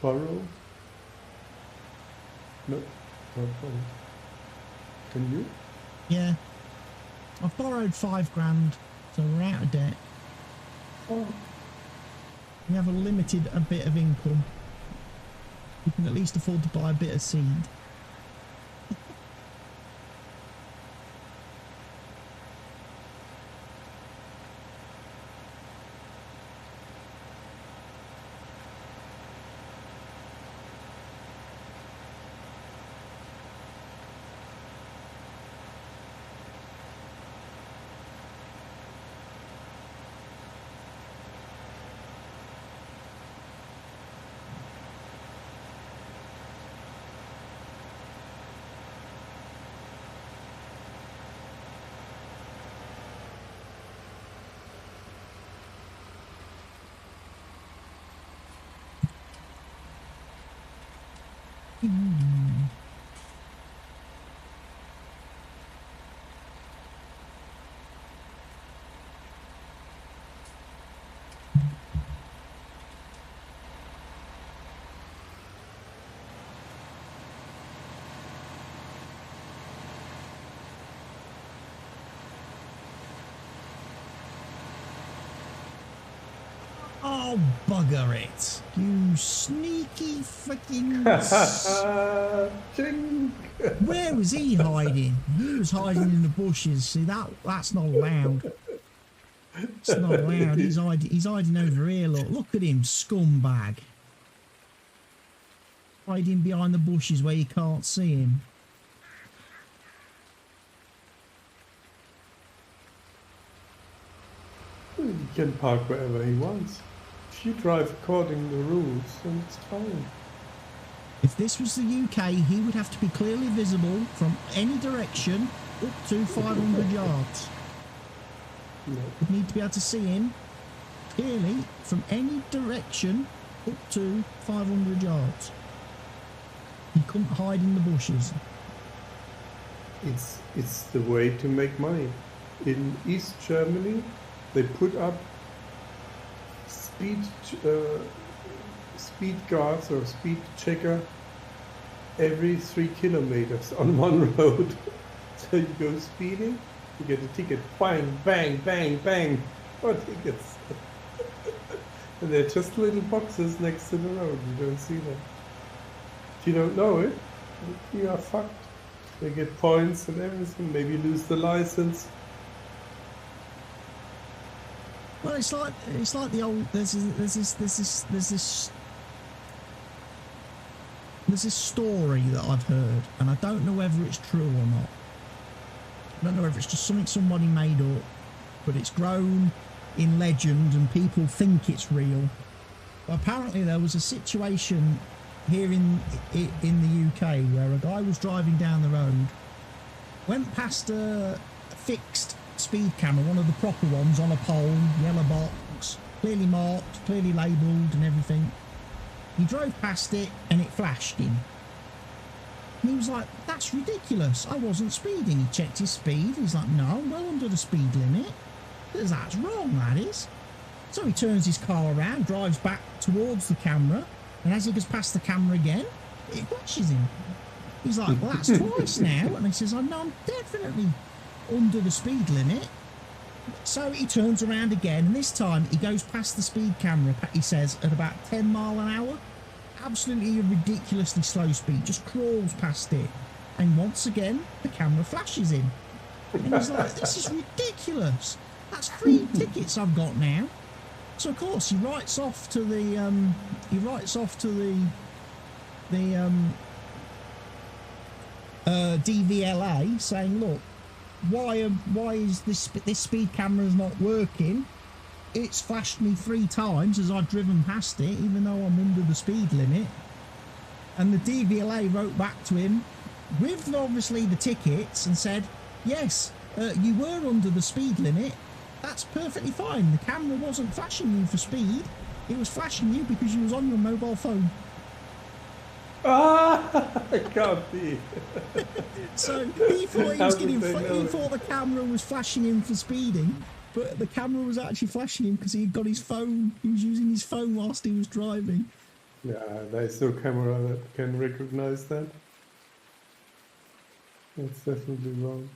Borrow? No, not borrow. Can you? Yeah. I've borrowed £5 so we're out of debt. Oh. We have a bit of income. We can at least afford to buy a bit of seed. Oh, bugger it. You sneaky freaking... Where was he hiding? He was hiding in the bushes. See, that's not allowed. It's not allowed. He's hiding over here, look. Look at him, scumbag. Hiding behind the bushes where you can't see him. He can park wherever he wants. If you drive according to the rules, then it's fine. If this was the UK, he would have to be clearly visible from any direction up to 500 yards. No. You'd need to be able to see him clearly from any direction up to 500 yards. He couldn't hide in the bushes. It's the way to make money. In East Germany, they put up speed guards or speed checker every 3 kilometers on one road. So you go speeding, you get a ticket, bang, bang, bang, bang, 4 tickets. And they're just little boxes next to the road, you don't see them. If you don't know it, you are fucked. They get points and everything, maybe lose the license. Well, it's like the old. There's this story that I've heard, and I don't know whether it's true or not. I don't know whether it's just something somebody made up, but it's grown in legend and people think it's real. But apparently there was a situation here in the UK where a guy was driving down the road, went past a fixed speed camera, one of the proper ones on a pole, yellow box, clearly marked, clearly labelled and everything. He drove past it and it flashed him. And he was like, that's ridiculous, I wasn't speeding. He checked his speed, he's like, no, I'm well under the speed limit. That's wrong, that is. So he turns his car around, drives back towards the camera, and as he goes past the camera again, it flashes him. He's like, well, that's twice now. And he says, oh, no, I'm definitely under the speed limit. So he turns around again, and this time he goes past the speed camera, he says, at about 10 mile an hour. Absolutely a ridiculously slow speed, just crawls past it. And once again, the camera flashes him. And he's like, this is ridiculous. That's 3 tickets I've got now. So of course he writes off to the DVLA saying, look, why is this speed camera is not working? It's flashed me 3 times as I've driven past it, even though I'm under the speed limit. And the DVLA wrote back to him with obviously the tickets and said, yes, you were under the speed limit. That's perfectly fine. The camera wasn't flashing you for speed. It was flashing you because you was on your mobile phone. Ah, it can't be. So he thought he was getting. He thought the camera was flashing him for speeding, but the camera was actually flashing him because he had got his phone. He was using his phone whilst he was driving. Yeah, there's no camera that can recognize that. That's definitely wrong.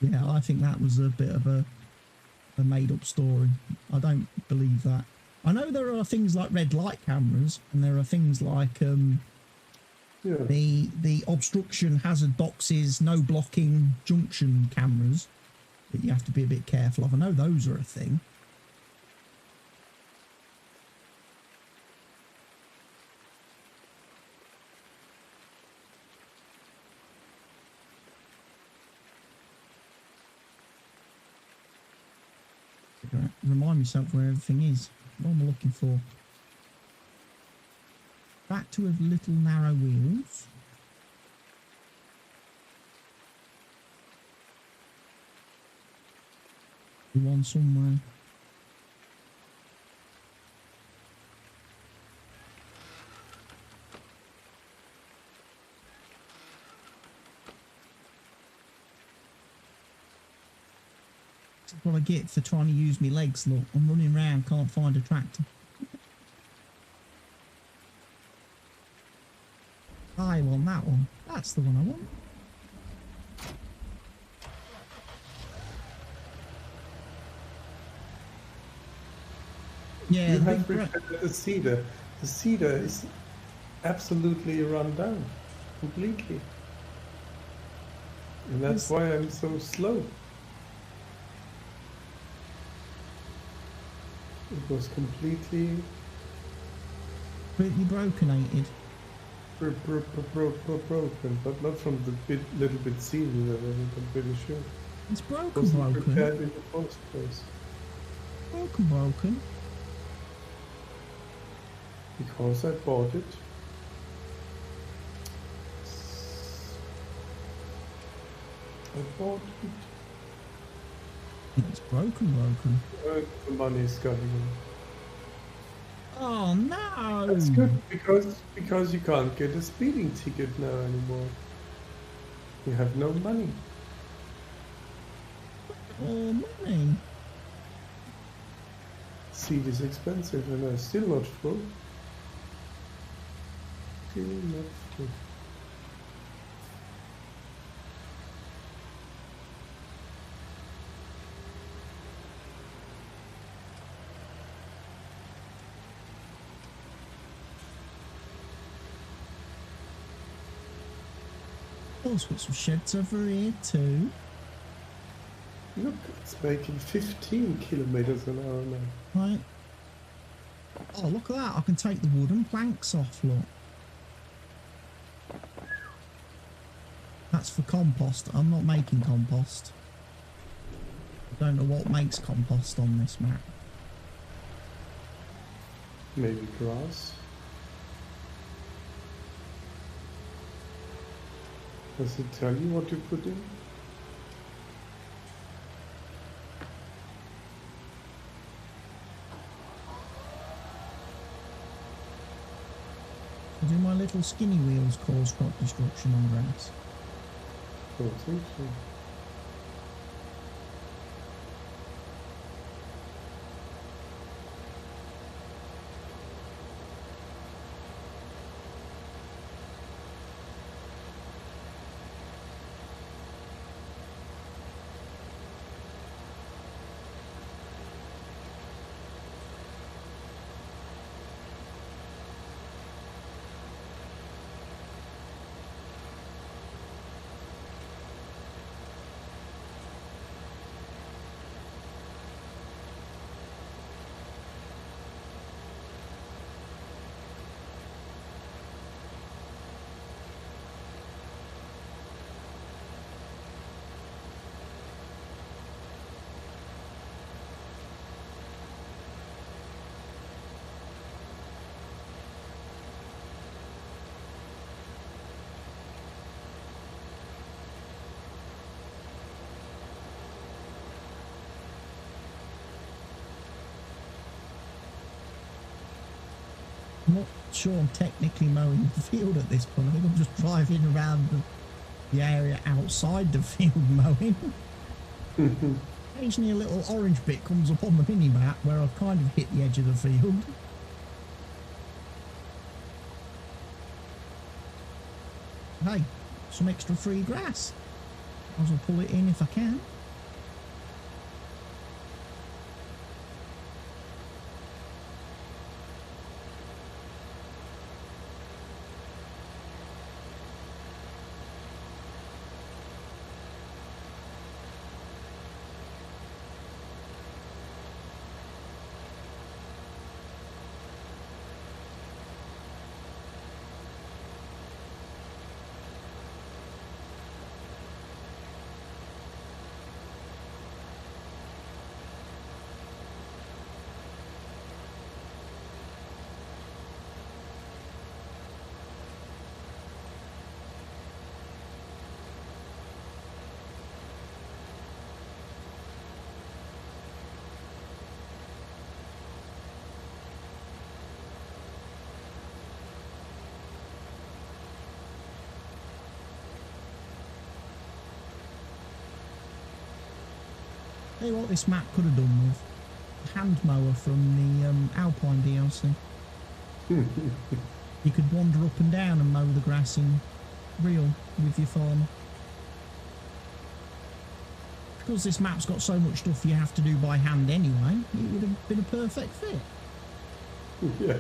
Yeah, I think that was a bit of a made-up story. I don't believe that. I know there are things like red light cameras, and there are things like the obstruction hazard boxes, no blocking junction cameras that you have to be a bit careful of. I know those are a thing. Remind myself where everything is. What am I looking for? Back to a little narrow wheels. One somewhere. That's what I get for trying to use my legs. Look, I'm running around, can't find a tractor. I want that one. That's the one I want. Yeah, you have repaired the cedar. The cedar is absolutely run down, completely. And that's why I'm so slow. It was completely brokenated. Broken, but not from the little bit cedar that I'm pretty sure. It's broken. It wasn't prepared in the first place. Broken. Because I bought it. It's broken. The money's coming in. Oh no! That's good because you can't get a speeding ticket now anymore. You have no money. Oh, money. Seed is expensive and I'm still not full. Still not full. Also got some sheds over here too. Look, it's making 15 kilometers an hour now. Right. Oh, look at that. I can take the wooden planks off, look. That's for compost. I'm not making compost. I don't know what makes compost on this map. Maybe grass. Does it tell you what to put in? Do my little skinny wheels cause crop destruction on grass? I don't think so. I'm not sure I'm technically mowing the field at this point. I think I'm just driving around the area outside the field mowing. Occasionally a little orange bit comes up on the mini-map where I've kind of hit the edge of the field. Hey, some extra free grass. Might as well pull it in if I can. Tell you what this map could have done with a hand mower from the Alpine DLC. You could wander up and down and mow the grass in real with your farmer. Because this map's got so much stuff you have to do by hand anyway, it would have been a perfect fit. Yeah.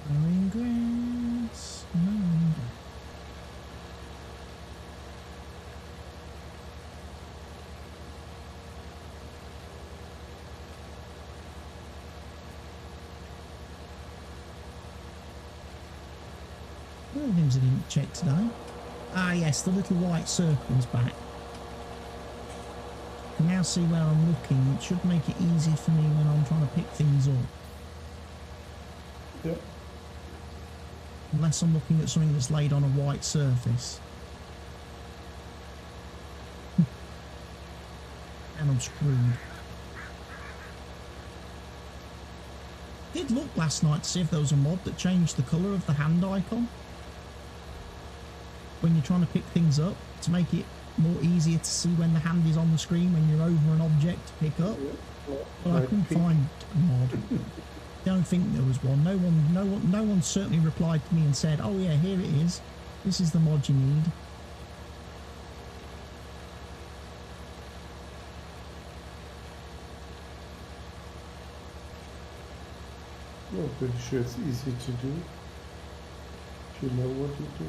Mowing grass, mowing grass. One of the things I didn't check today. Ah yes, the little white circle's back. I can now see where I'm looking. It should make it easy for me when I'm trying to pick things up. Yeah. Unless I'm looking at something that's laid on a white surface. And I'm screwed. did look last night to see if there was a mod that changed the colour of the hand icon when you're trying to pick things up, to make it more easier to see when the hand is on the screen when you're over an object to pick up. But I couldn't find a mod. Don't think there was one. No one certainly replied to me and said, "Oh yeah, here it is. This is the mod you need." I'm pretty sure it's easy to do if you know what you do.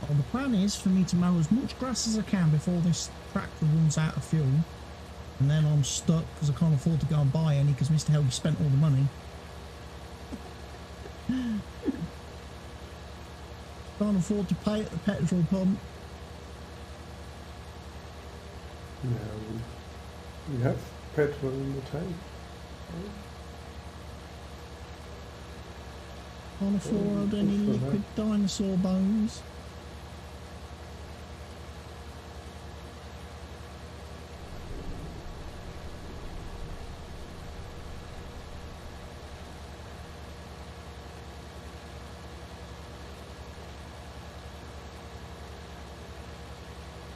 Well, the plan is for me to mow as much grass as I can before this tractor runs out of fuel, and then I'm stuck because I can't afford to go and buy any because Mr. Helby spent all the money. Can't afford to pay at the petrol pump. Yeah, we have petrol in the tank. Can't afford any liquid dinosaur bones.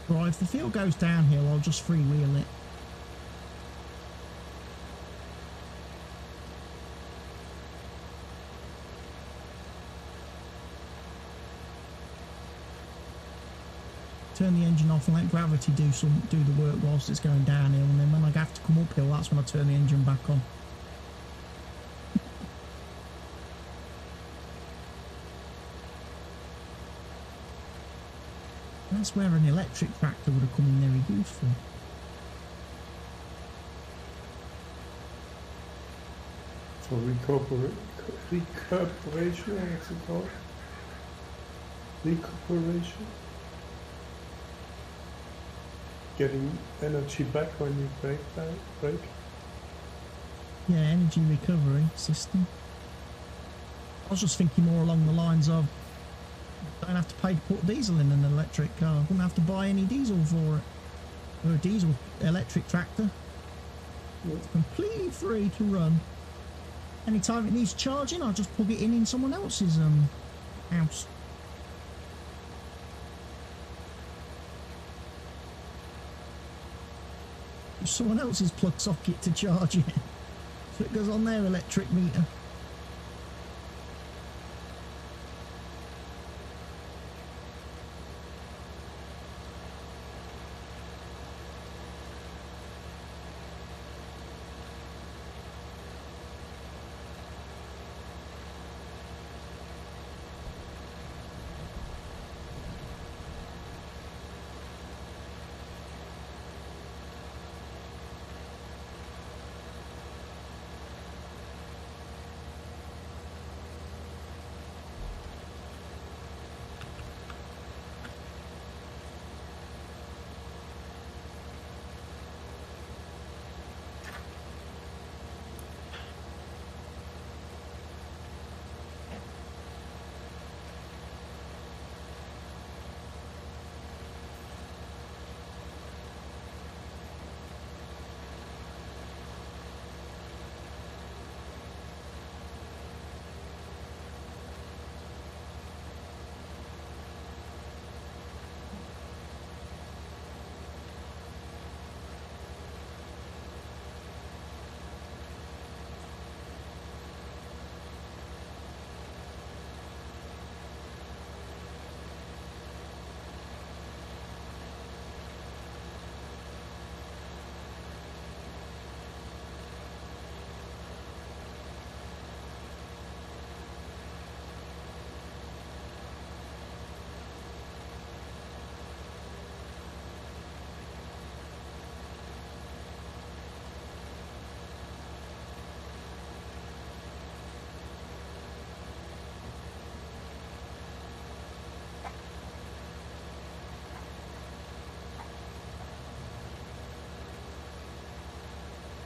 Right, if the field goes downhill, I'll just freewheel it. Turn the engine off and let gravity do the work whilst it's going downhill, and then when I have to come uphill, that's when I turn the engine back on. That's where an electric tractor would have come in very useful. For recuperation, what's it called? Recuperation? Getting energy back when you brake? Yeah, energy recovery system. I was just thinking more along the lines of, don't have to pay to put diesel in an electric car. Wouldn't have to buy any diesel for it. Or a diesel electric tractor. It's completely free to run. Anytime it needs charging, I'll just plug it in someone else's house. Use someone else's plug socket to charge it. So it goes on their electric meter.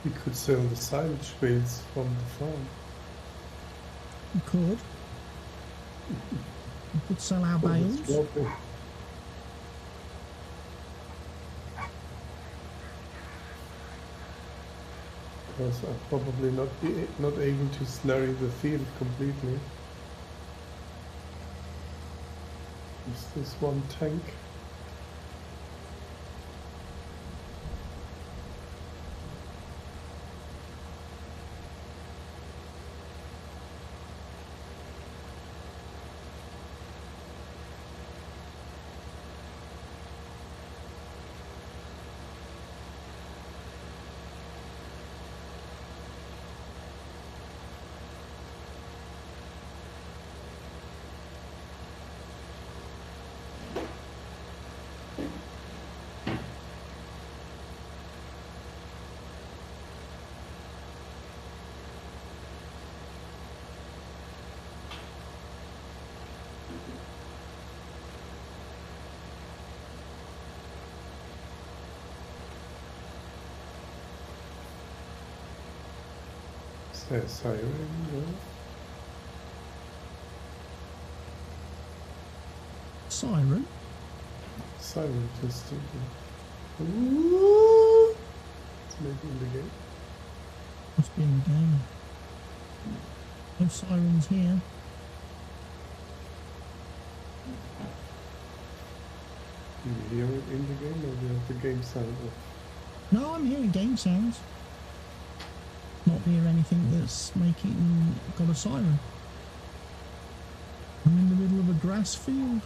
We could sell the silage bales from the farm. We could. We could sell our bales. Because I'll probably not able to slurry the field completely. Is this one tank? Is there a siren? No? Siren? Siren testing. Ooh. It's maybe in the game. Must be in the game. No sirens here. Do you hear it in the game, or do you have the game sound off? No, I'm hearing game sounds. Not hear anything that's making got a siren. I'm in the middle of a grass field.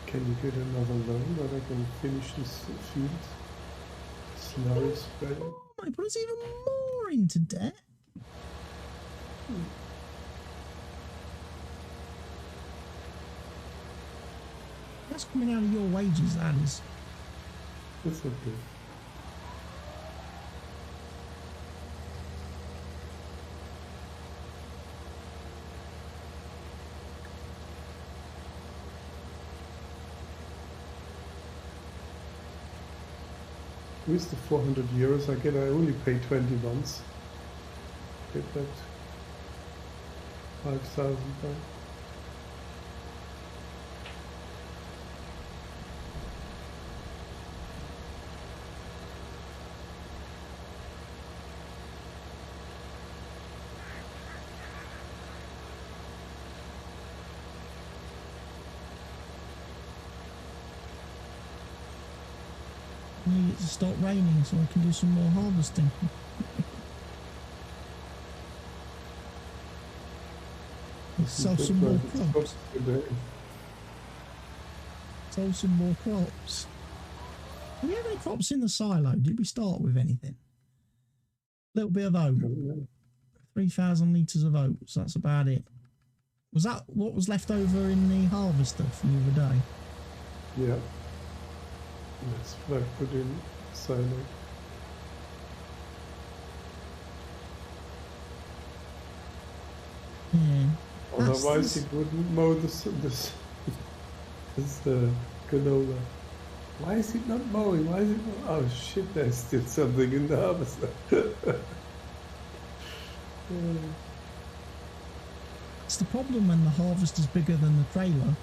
Can you get another loan that I can finish this field? Slurry spray? Oh, my put us even more into debt. That's coming out of your wages, that is. That's okay. With the 400 euros I get, I only pay 20 months. Get that 5,000 back. I need it to stop raining so I can do some more harvesting. Sell some more crops. Sell some more crops. Do we have any crops in the silo? Did we start with anything? A little bit of oat. 3,000 litres of oats. That's about it. Was that what was left over in the harvester from the other day? Yeah. That's what I put in silo. Yeah. Otherwise, it wouldn't mow this canola. Why is it not mowing? Why is it not? Oh shit, there's still something in the harvester. It's the problem when the harvester's bigger than the trailer.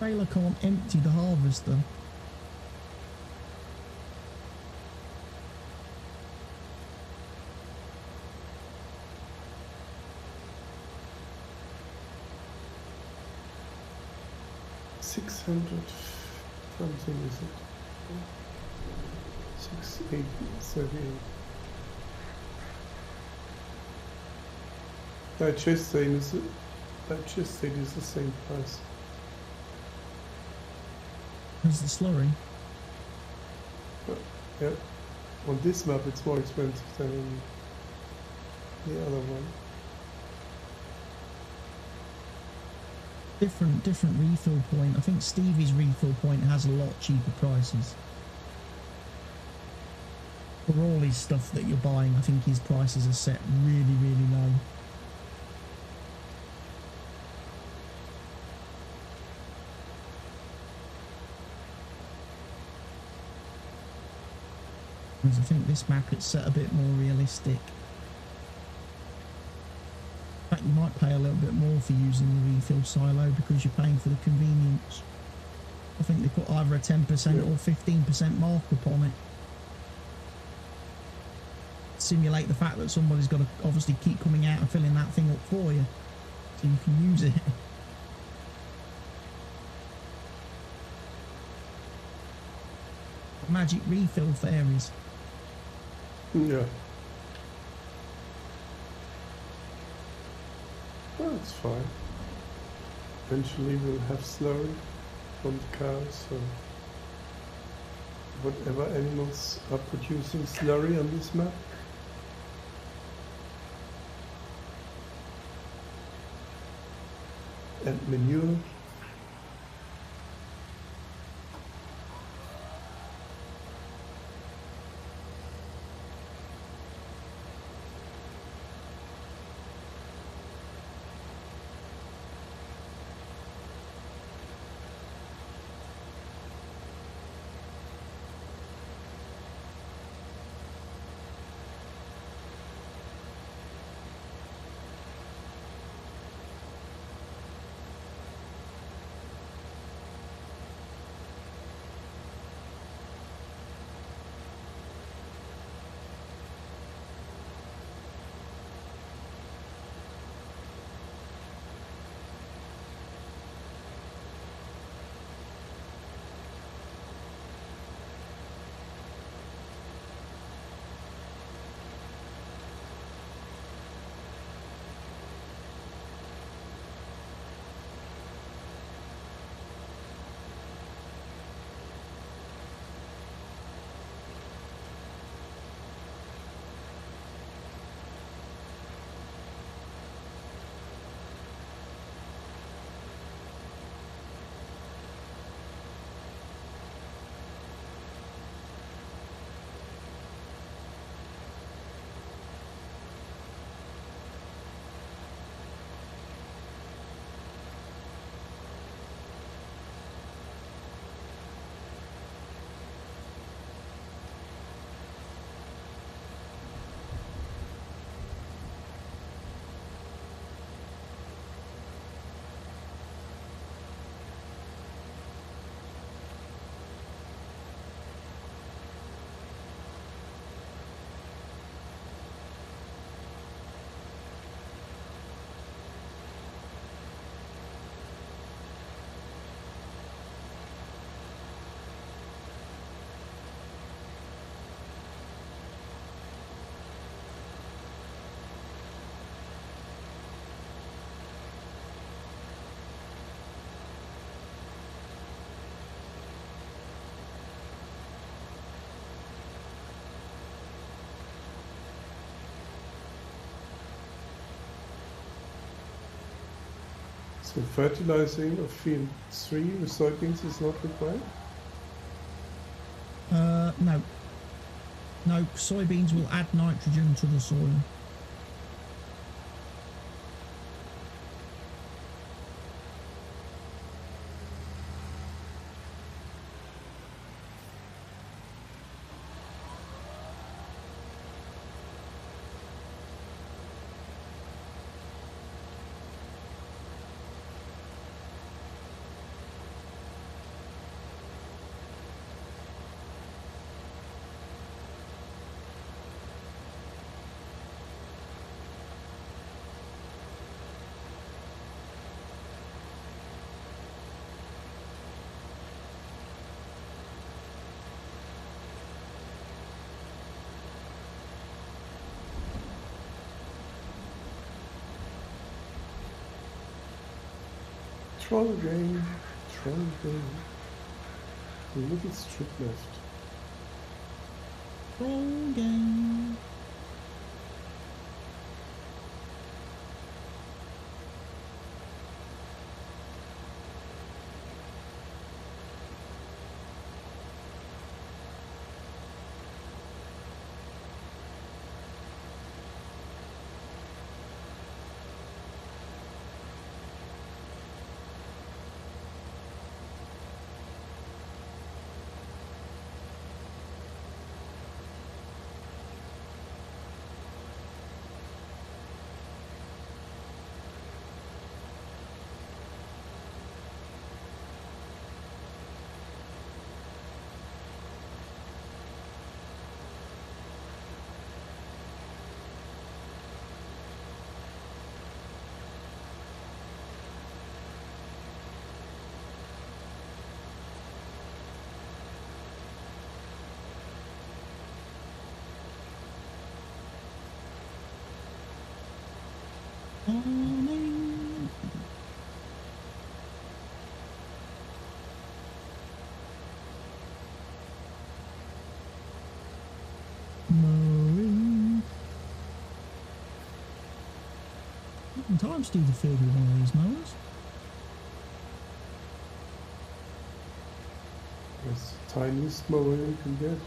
Trailer can't empty the harvester. 600 something, is it? 680, Digestate is the same price. Where's the slurry? Yeah, on this map it's more expensive than on the other one. Different refill point. I think Stevie's refill point has a lot cheaper prices. For all his stuff that you're buying, I think his prices are set really, really low. Whereas I think this map it's set a bit more realistic. In fact, you might pay a little bit more for using the refill silo because you're paying for the convenience. I think they put either a 10% or 15% markup on it. Simulate the fact that somebody's got to obviously keep coming out and filling that thing up for you so you can use it. Magic refill fairies. Yeah. Well, that's fine. Eventually we'll have slurry from the cows, so whatever animals are producing slurry on this map. And manure. So fertilizing of field 3 with soybeans is not required? No. No, soybeans will add nitrogen to the soil. Troll game, troll game. A little strip left. Troll game. Morning. Mowing. Times to do the field with one of these mowers. It's the tiniest mower you can get.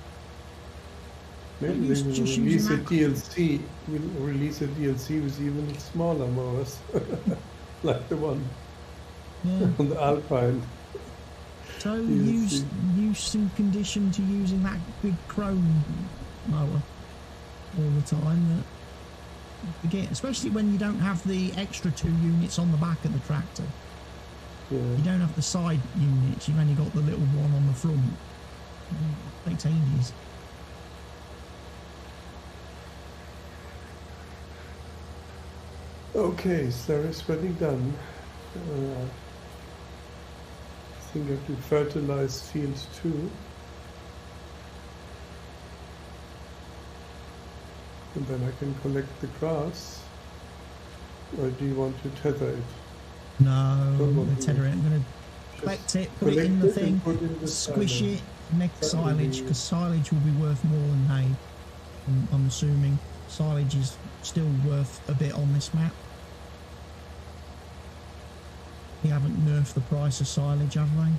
Maybe Use- they will just release use a an DLC. Will release a DLC with even smaller mowers, like the one Yeah. on the Alpine. So DLC. use in condition to using that big chrome mower all the time. That you forget, especially when you don't have the extra 2 units on the back of the tractor. Yeah. You don't have the side units. You've only got the little one on the front. It takes ages. Okay, Sarah is sweating done. I think I have to fertilize field 2. And then I can collect the grass. Or do you want to tether it? No, I'm Don't going want to to. tether it. I'm going to Just collect it, put it in collect the it thing, and put it in the squish silo. it, make That will silage, be- because silage will be worth more than hay. I'm assuming silage is still worth a bit on this map. They haven't nerfed the price of silage, have they?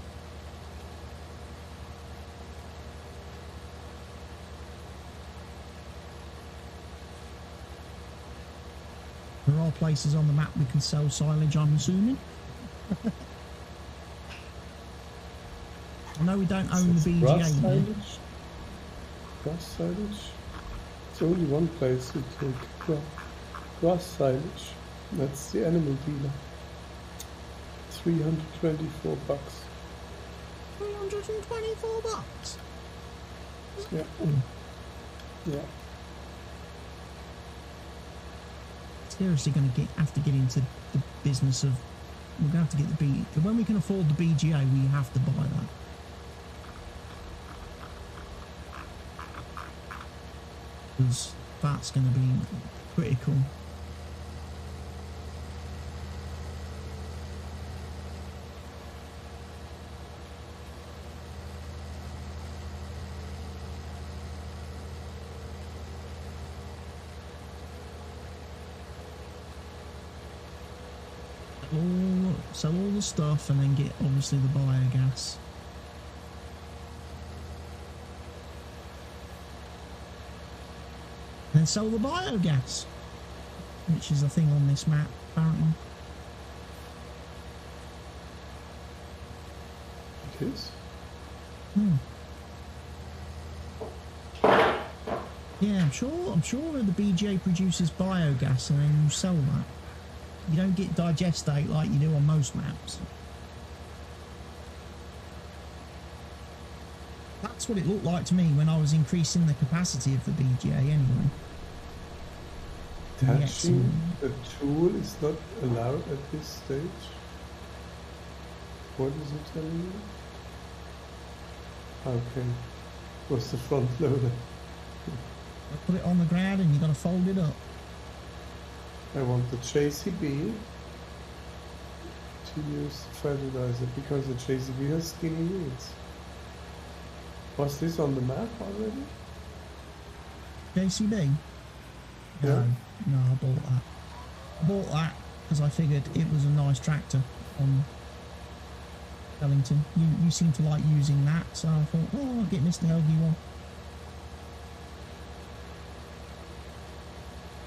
There are places on the map we can sell silage, I'm assuming. I know we don't own the It's grass BGA yet. silage. Grass silage. It's only one place to take grass silage. That's the animal dealer. $324. 324 bucks. Yeah. Yeah. Seriously, going to have to get into the business of. We're going to have to get the B. When we can afford the BGA, we have to buy that. Because that's going to be critical. Sell all the stuff and then get obviously the biogas. And then sell the biogas, which is a thing on this map apparently. It is. Yeah, I'm sure that the BGA produces biogas and then you sell that. You don't get digestate like you do on most maps. That's what it looked like to me when I was increasing the capacity of the BGA anyway. Attaching the tool is not allowed at this stage. What is it telling you? Okay. What's the front loader? I put it on the ground and you're going to fold it up. I want the JCB to to use fertilizer because the JCB has skinny wheels. Was this on the map already? JCB? No, Yeah. no, I bought that. I bought that because I figured it was a nice tractor on Wellington. You seem to like using that, so I thought, oh, I'll get Mr. Helgi one.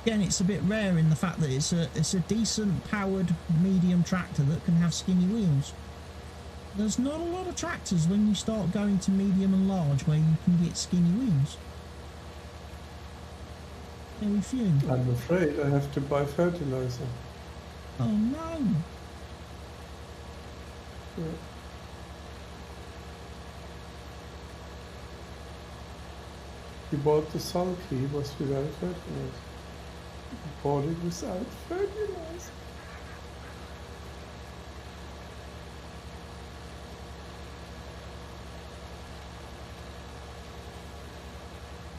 Again, it's a bit rare in the fact that it's a decent powered medium tractor that can have skinny wheels. There's not a lot of tractors when you start going to medium and large where you can get skinny wheels. Very few. I'm afraid I have to buy fertilizer. Oh no! Yeah. You bought the sulky, it was without fertilizer. You bought it without fertilizer.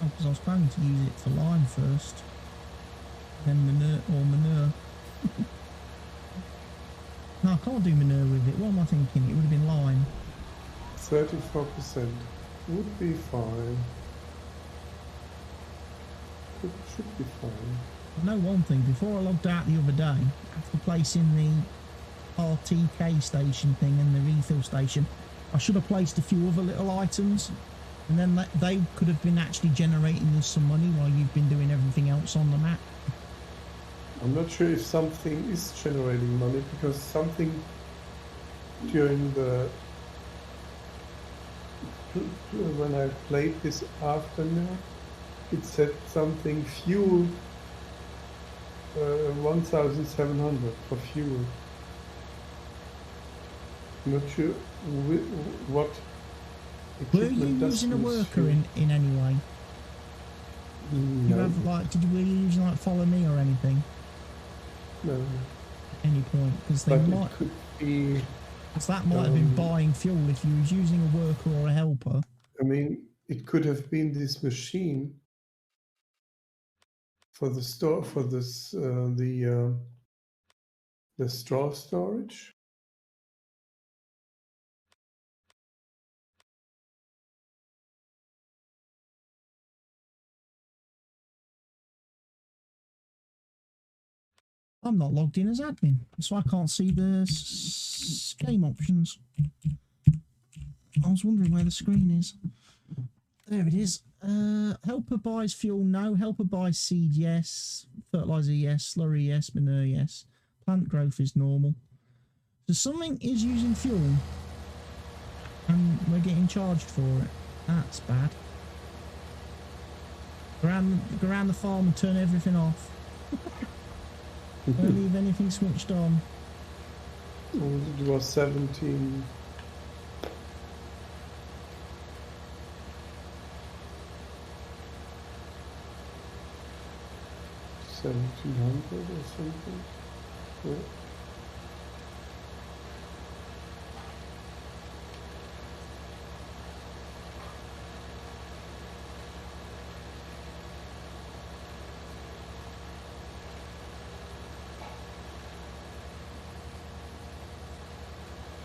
Because I was planning to use it for lime first, then manure. No, I can't do manure with it. What am I thinking? It would have been lime. 34% would be fine. It should be fine. I know one thing. Before I logged out the other day, after placing the RTK station thing and the refill station, I should have placed a few other little items, and then they could have been actually generating us some money while you've been doing everything else on the map. I'm not sure if something is generating money because something during the when I played this afternoon, it said something fuel 1,700 for fuel. I'm not sure what Were you equipment does using a use worker fuel. in any way? You No, have were you using like follow me or anything? no. At any point? Because they But might. it could be. Because that might have been buying fuel if you was using a worker or a helper. I mean, it could have been this machine for the store for this the straw storage. I'm not logged in as admin, so I can't see the game options. I was wondering where the screen is. There it is. Helper buys fuel, no. Helper buys seed, yes. Fertilizer, yes. Slurry, yes. Manure, yes. Plant growth is normal. So something is using fuel, and we're getting charged for it. That's bad. Go around the farm and turn everything off. Don't leave anything switched on. It was 17. $1,700 or something. Yeah.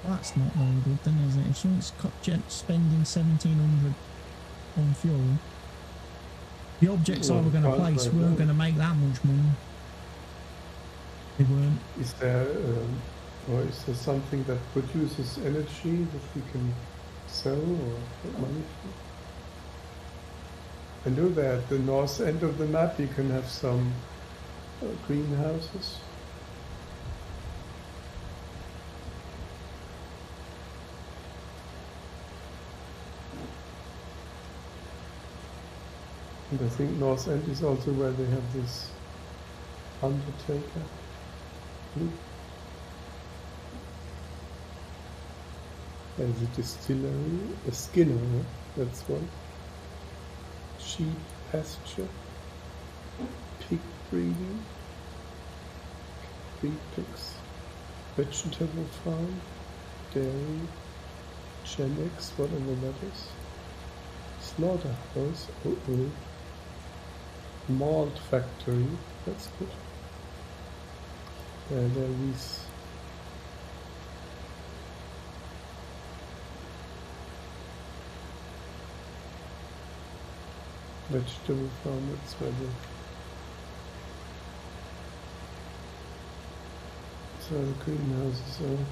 Well, that's not very good then, is it? If someone's spending 1,700 on fuel, the objects I were going to place weren't going to make that much money. They weren't. Is there or is there something that produces energy that we can sell or get money for? I know that at the north end of the map you can have some greenhouses. And I think North End is also where they have this undertaker. There's a distillery, a skinner, that's one. Sheep pasture, pig breeding, breed pigs, vegetable farm, dairy, Genex, whatever that is. Slaughterhouse, malt factory, that's good. There is vegetable farm that's ready. So the greenhouses are.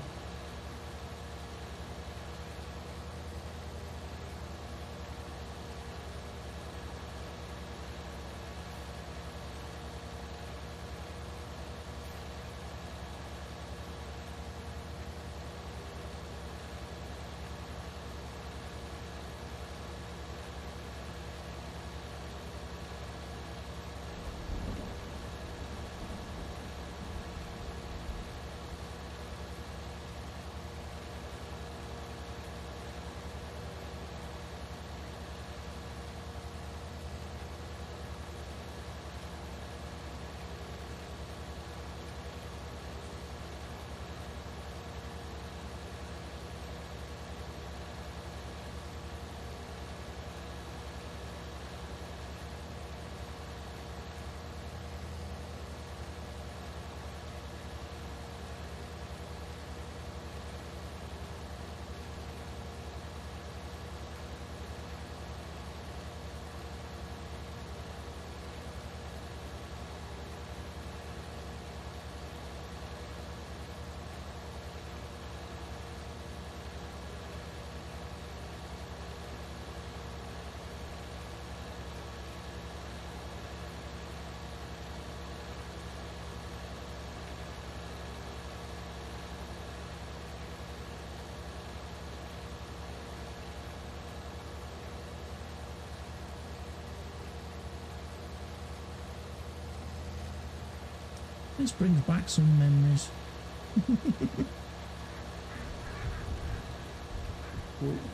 This brings back some memories.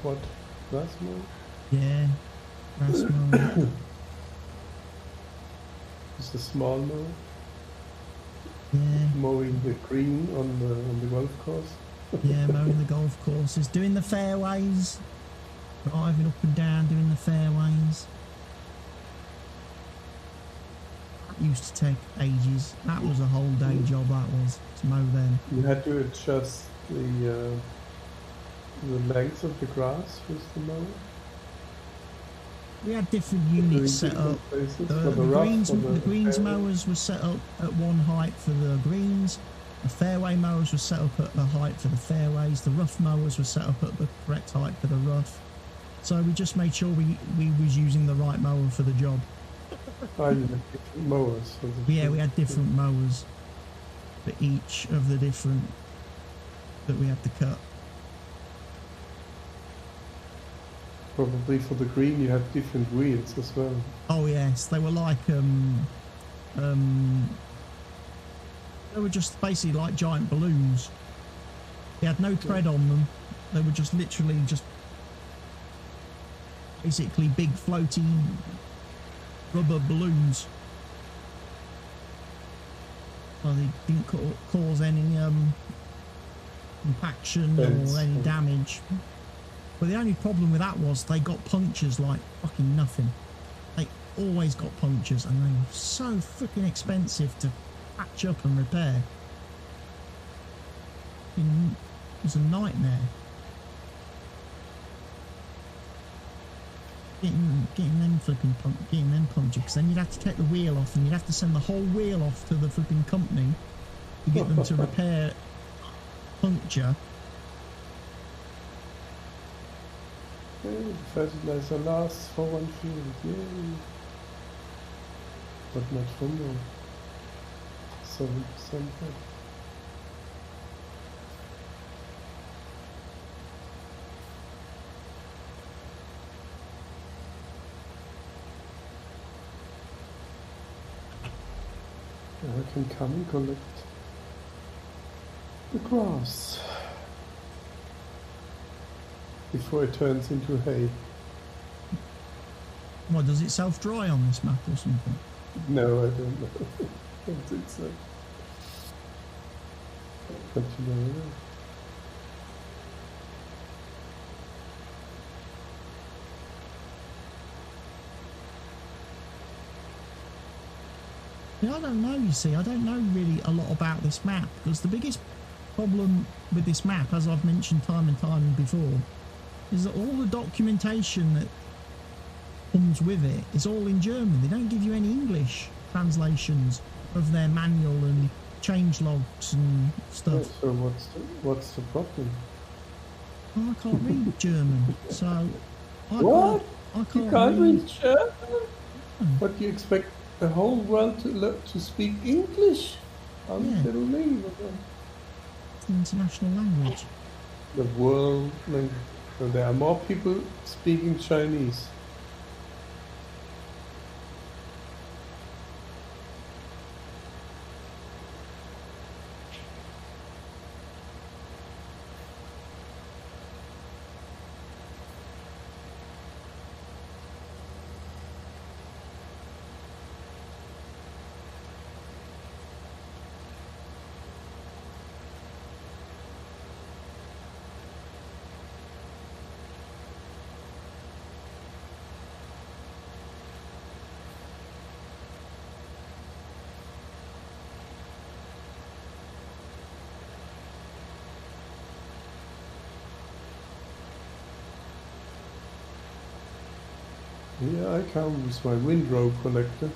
What? Grass mow? Yeah, grass mower. It's a small mow. Yeah, Mowing the green on the golf course. yeah, mowing the golf courses, doing the fairways, driving up and down, doing the fairways. That used to take ages. That was a whole day job. That was to mow them. You had to adjust the length of the grass with the mower. We had different units set up. The greens mowers were set up at one height for the greens. The fairway mowers were set up at a height for the fairways. The rough mowers were set up at the correct height for the rough. So we just made sure we was using the right mower for the job. You had different mowers. Yeah, we had different mowers for each of the different that we had to cut. Probably for the green you had different wheels as well. Oh yes, they were like they were just basically like giant balloons. They had no tread on them. They were just literally just basically big floating rubber balloons. So they didn't cause any compaction or any damage. But the only problem with that was they got punctures like fucking nothing. They always got punctures and they were so freaking expensive to patch up and repair. It was a nightmare. Getting them punctured, because then you'd have to take the wheel off and you'd have to send the whole wheel off to the flipping company to get them to repair puncture. Okay, the fertilizer lasts for one field, yay! But not for more. 7% back. I can come and collect the grass before it turns into hay. What, does it self-dry on this map or something? No, I don't know. I don't think so. But you never know. Yeah, I don't know, you see. I don't know really a lot about this map, because the biggest problem with this map, as I've mentioned time and time before, is that all the documentation that comes with it is all in German. They don't give you any English translations of their manual and change logs and stuff. So what's the problem? Oh, I can't read German, so What? I can't You can't read German? Hmm. But you expect the whole world to speak English? Unbelievable. It's an international language. The world language. So there are more people speaking Chinese. Yeah, I come with my windrow collector.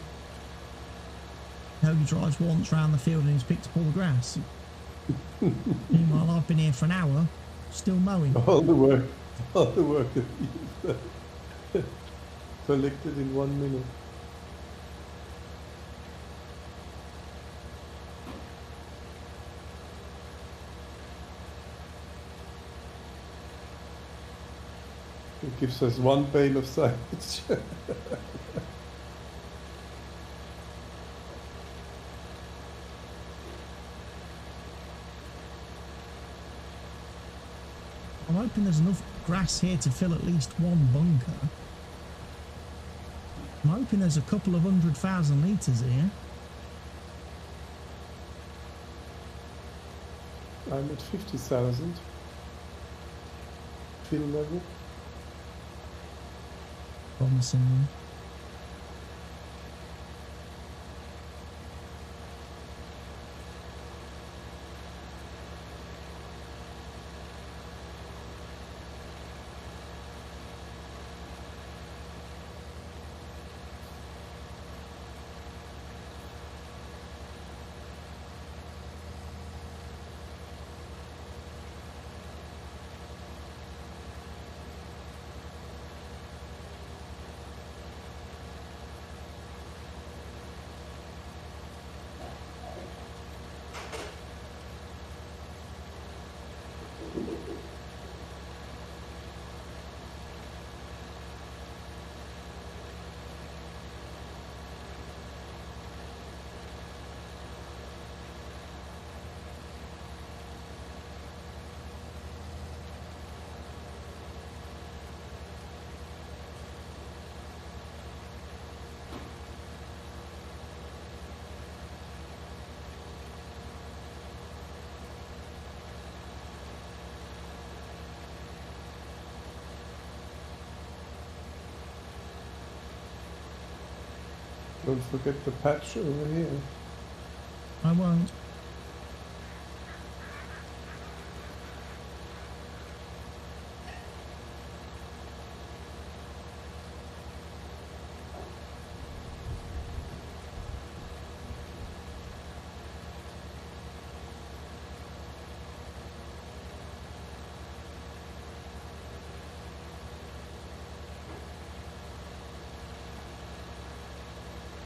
He only drives once round the field and he's picked up all the grass. Meanwhile, I've been here for an hour, still mowing. All the work that you've done. Collected in 1 minute. It gives us one bale of silage. I'm hoping there's enough grass here to fill at least one bunker. I'm hoping there's a couple of 100,000 litres here. I'm at 50,000 fill level. Promising. Don't forget the patch over here. I won't.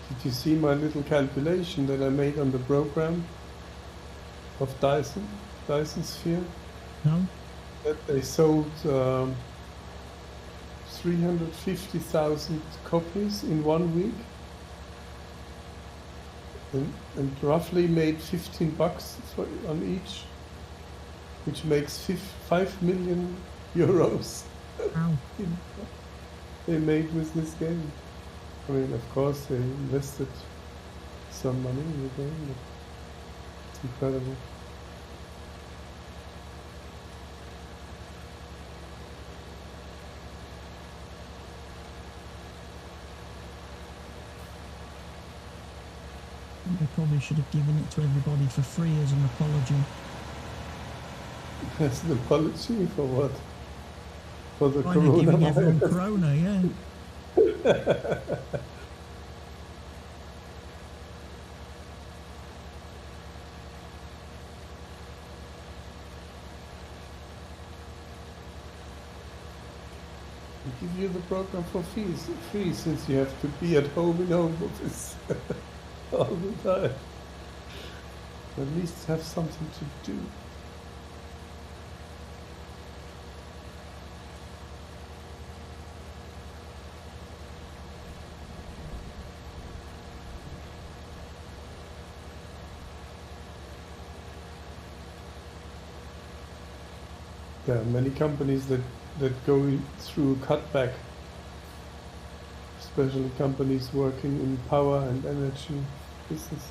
Did you see my little calculation that I made on the program of Dyson Sphere? No? That they sold 350,000 copies in 1 week and roughly made $15 on each, which makes 5 million euros. Ow. They made with this game. I mean, of course, they invested some money in the game, but it's incredible. They probably should have given it to everybody for free as an apology. As an apology for what? For the Why are they giving everyone coronavirus? corona, yeah. Give you the program for free since you have to be at home in home office all the time. At least have something to do. There are many companies that go through cutback, especially companies working in power and energy business.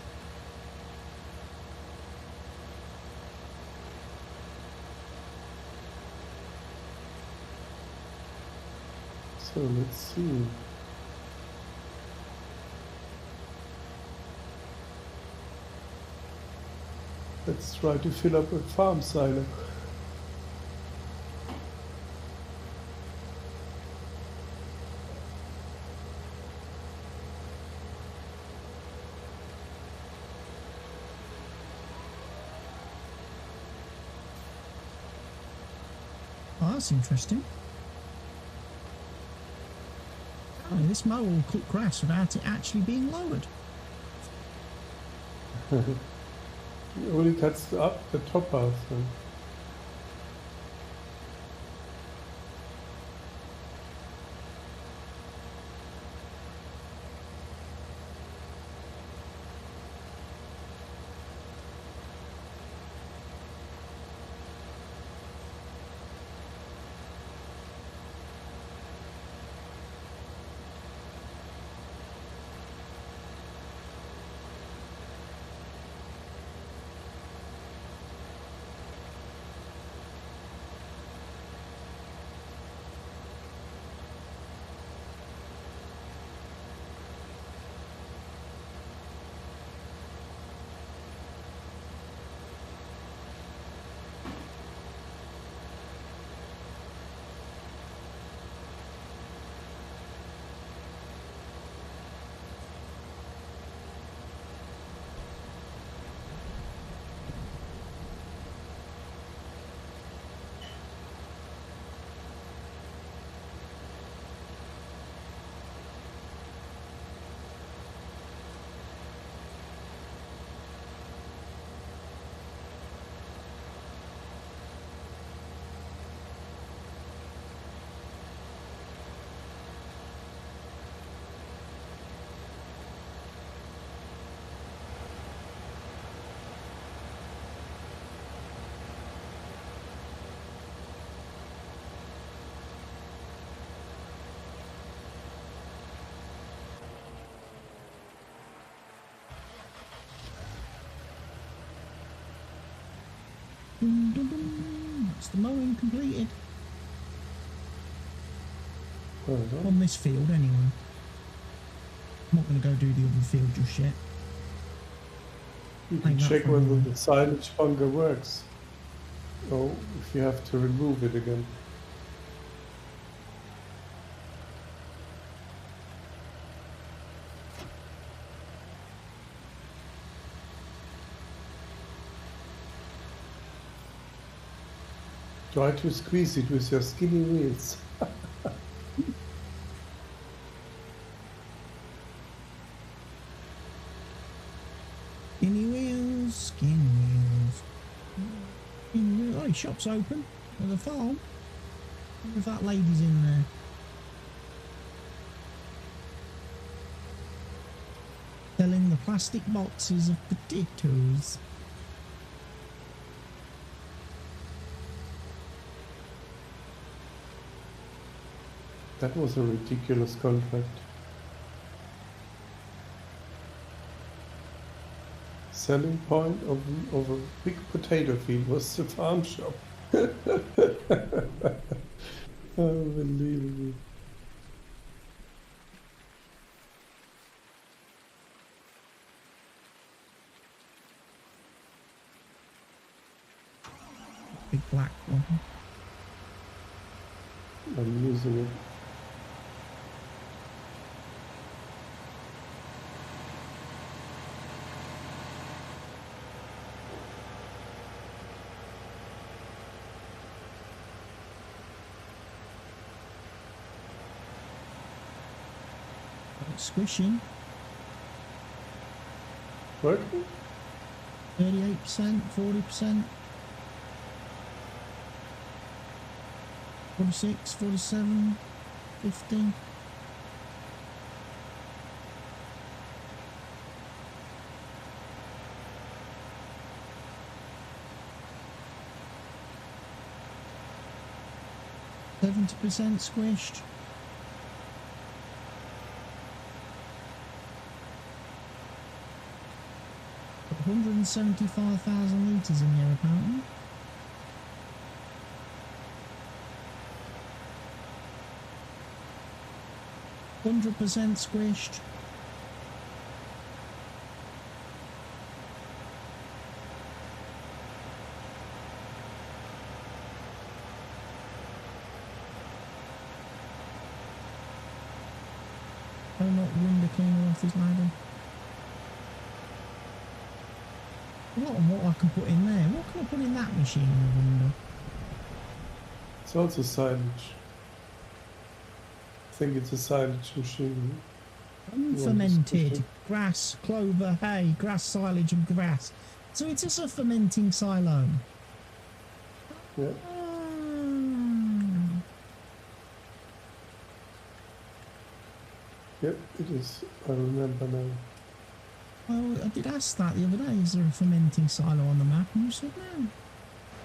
So let's see. Let's try to fill up a farm silo. Oh, that's interesting. Oh, this mower will cut grass without it actually being lowered. It only cuts up the top half. Then. Dun, dun, dun. That's the mowing completed. Well done. On this field, anyway. I'm not going to go do the other field just yet. You can Ain't that check for a whether while. the silage bunker works, or if you have to remove it again. Try to squeeze it with your skinny wheels. Skinny wheels, skinny wheels. Skinny wheels. Oh, shop's open at the farm. I wonder if that lady's in there. Selling the plastic boxes of potatoes. That was a ridiculous contract. Selling point of a big potato field was the farm shop. Unbelievable. Big black one. I'm using it. It's squishing. Working? 38%, 40%. 46, 47, 50. %, squished. Got 175,000 litres in here apparently. %, squished. Oh, not window cleaner off his ladder. What and what I can put in there? What can I put in that machine in the window? It's also silage. I think it's a silage machine. Unfermented grass, clover, hay, grass, silage and grass. So it's just a fermenting silo. Yeah. Yep, it is. I remember now. Well, I did ask that the other day. Is there a fermenting silo on the map? And you said no.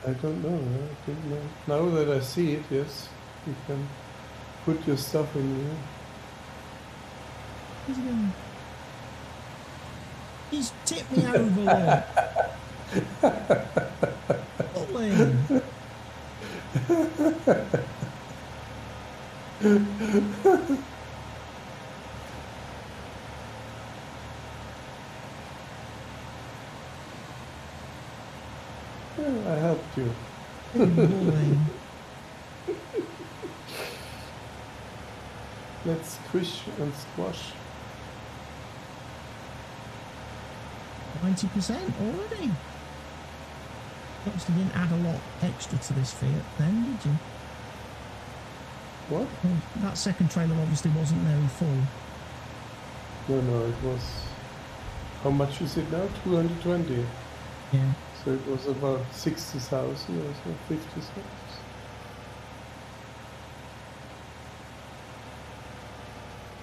I don't know. I didn't know. Now that I see it, yes, you can put your stuff in here. Where's he going? He's tipped me over. Ollie. I helped you. Good boy. Let's squish and squash. 90% already. Obviously didn't add a lot extra to this Fiat then, did you? What? Well, that second trailer obviously wasn't very full. No, it was... How much is it now? 220. Yeah. So it was about 60,000 or so, 50,000.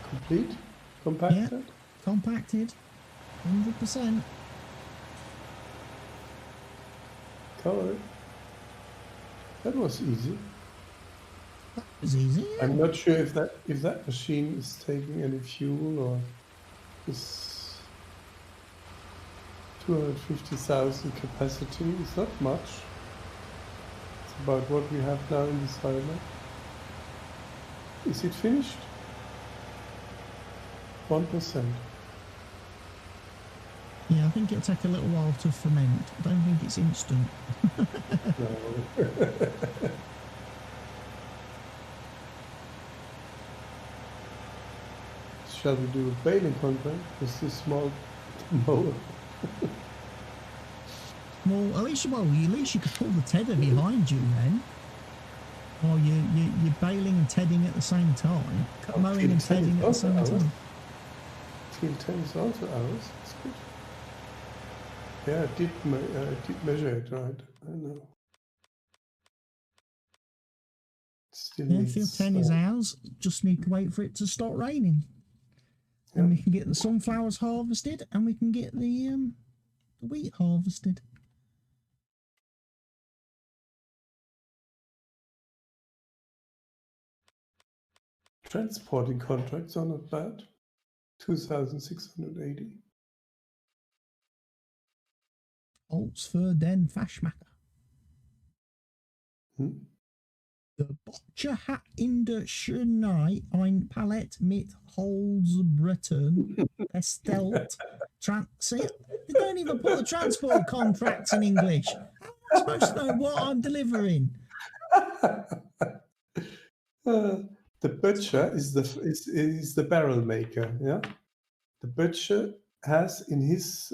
Complete? Compacted? Yeah. Compacted. 100%. Covered. That was easy. That was easy. Yeah. I'm not sure if that machine is taking any fuel or is 250,000 capacity. It's not much. It's about what we have now in the silo. Is it finished? 1%. Yeah, I think it'll take a little while to ferment. I don't think it's instant. No. Shall we do a baling contract with this small mower? Well, at least you could pull the tedder behind you then. Or you're baling and tedding at the same time. Mowing and tedding at the same time. Teal 10 is also ours. That's good. Yeah, I did measure it right. I know. Still Yeah, needs field 10 is ours. Just need to wait for it to start raining. Yeah. And we can get the sunflowers harvested and we can get the wheat harvested. Transporting contracts are not bad. 2,680. Holz für den Faschmacher. Der Butcher hat in der Schönei ein Pallet mit Holzbrettern bestellt. See, they don't even put the transport contracts in English. How am I supposed to know what I'm delivering? The butcher is the barrel maker. Yeah, the butcher has in his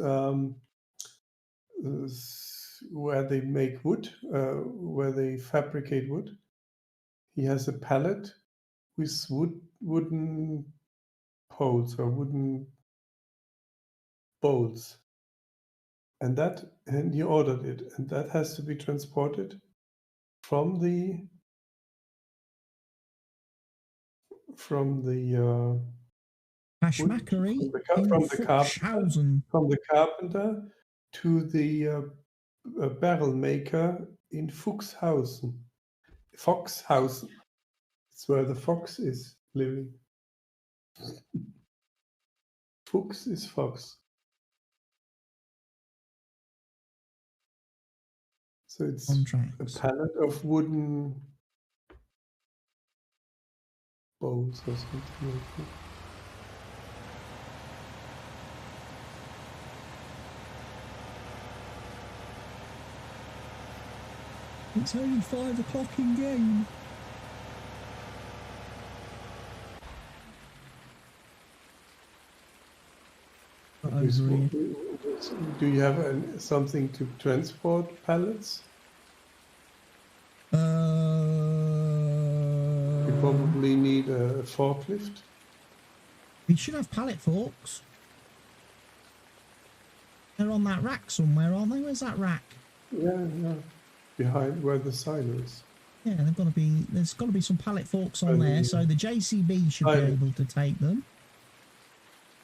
where they make wood, where they fabricate wood. He has a pallet with wooden poles or wooden bolts. And he ordered it, and that has to be transported from the Hashmackery in from Fuchshausen. the carpenter to the barrel maker in Fuchshausen. Foxhausen. It's where the fox is living. Fuchs is fox. So it's Contracts. a pallet of wooden bowls or something like that. It's only 5 o'clock in game. Do you have something to transport pallets? You probably need a forklift. We should have pallet forks. They're on that rack somewhere, aren't they? Where's that rack? Yeah. Behind where the silo is. Yeah, there's got to be some pallet forks on there, so the JCB should be able to take them.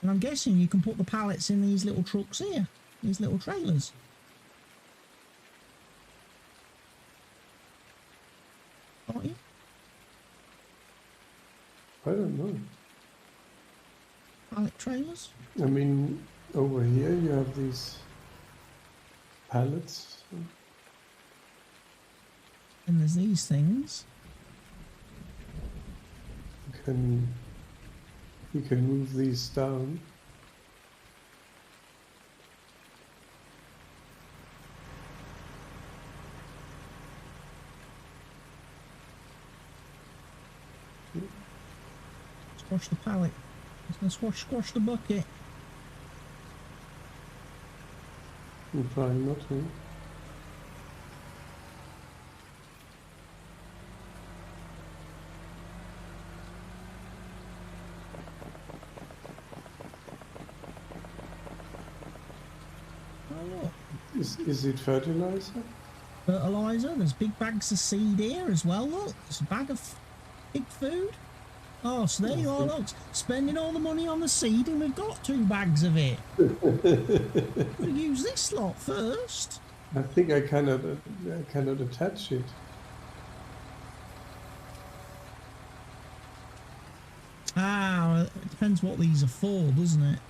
And I'm guessing you can put the pallets in these little trucks here, these little trailers. Aren't you? I don't know. Pallet trailers? I mean, over here you have these pallets. And there's these things. You can move these down. Squash the pallet. It's going to squash the bucket. I'm trying not to. Is it fertilizer? Fertilizer. There's big bags of seed here as well. Look, there's a bag of pig food. Oh, so there you are, look, spending all the money on the seed, and we've got 2 bags of it. We'll use this lot first. I think I cannot attach it. Ah, it depends what these are for, doesn't it?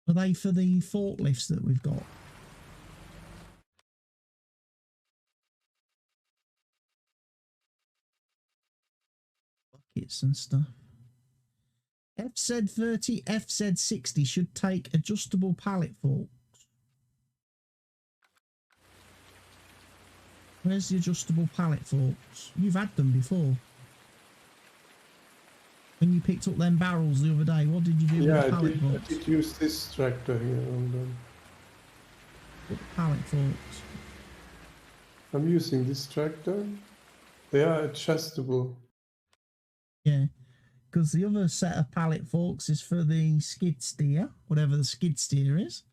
Are they for the forklifts that we've got? Buckets and stuff. FZ30, FZ60 should take adjustable pallet forks. Where's the adjustable pallet forks? You've had them before. When you picked up them barrels the other day, what did you do with the pallet forks? I did use this tractor here on them. What pallet forks? I'm using this tractor. They are adjustable. Yeah, because the other set of pallet forks is for the skid steer, whatever the skid steer is.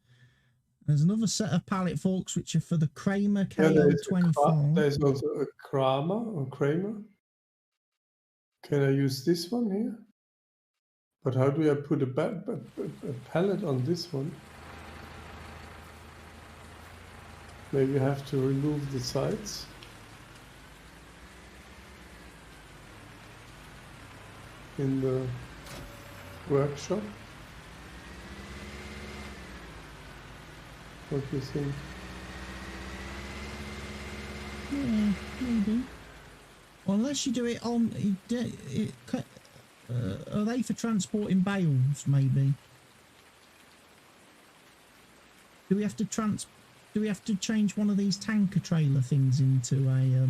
There's another set of pallet forks which are for the Kramer KO25. There's also a Kramer. Can I use this one here? But how do I put a pallet on this one? Maybe I have to remove the sides. In the workshop. What do you think? Yeah, maybe. Well, unless you do it on, are they for transporting bales? Maybe. Do we have to change one of these tanker trailer things into a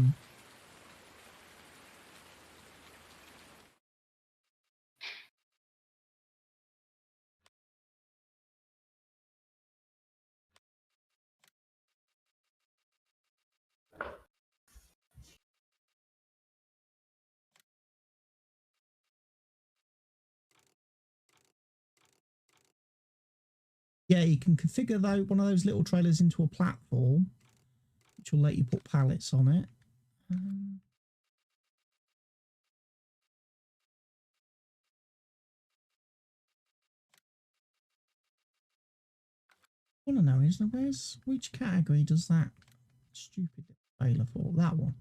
Yeah, you can configure one of those little trailers into a platform, which will let you put pallets on it. I want to know is which category does that stupid trailer for? That one.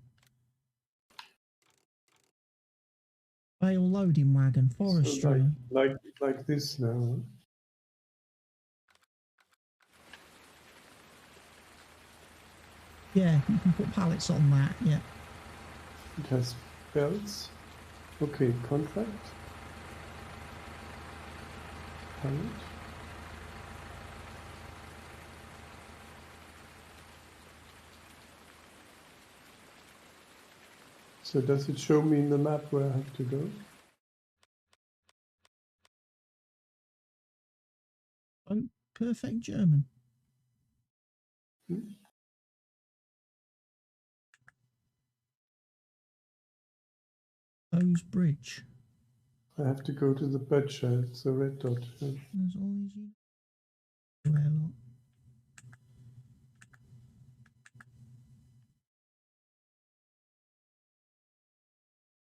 Bale loading wagon, forestry. So like this now. Yeah, you can put pallets on that. Yeah. It has belts. Okay, contract. Pallet. So does it show me in the map where I have to go? Oh, perfect German. Hose Bridge. I have to go to the butcher. It's a red dot. Yeah. There's all these. Well,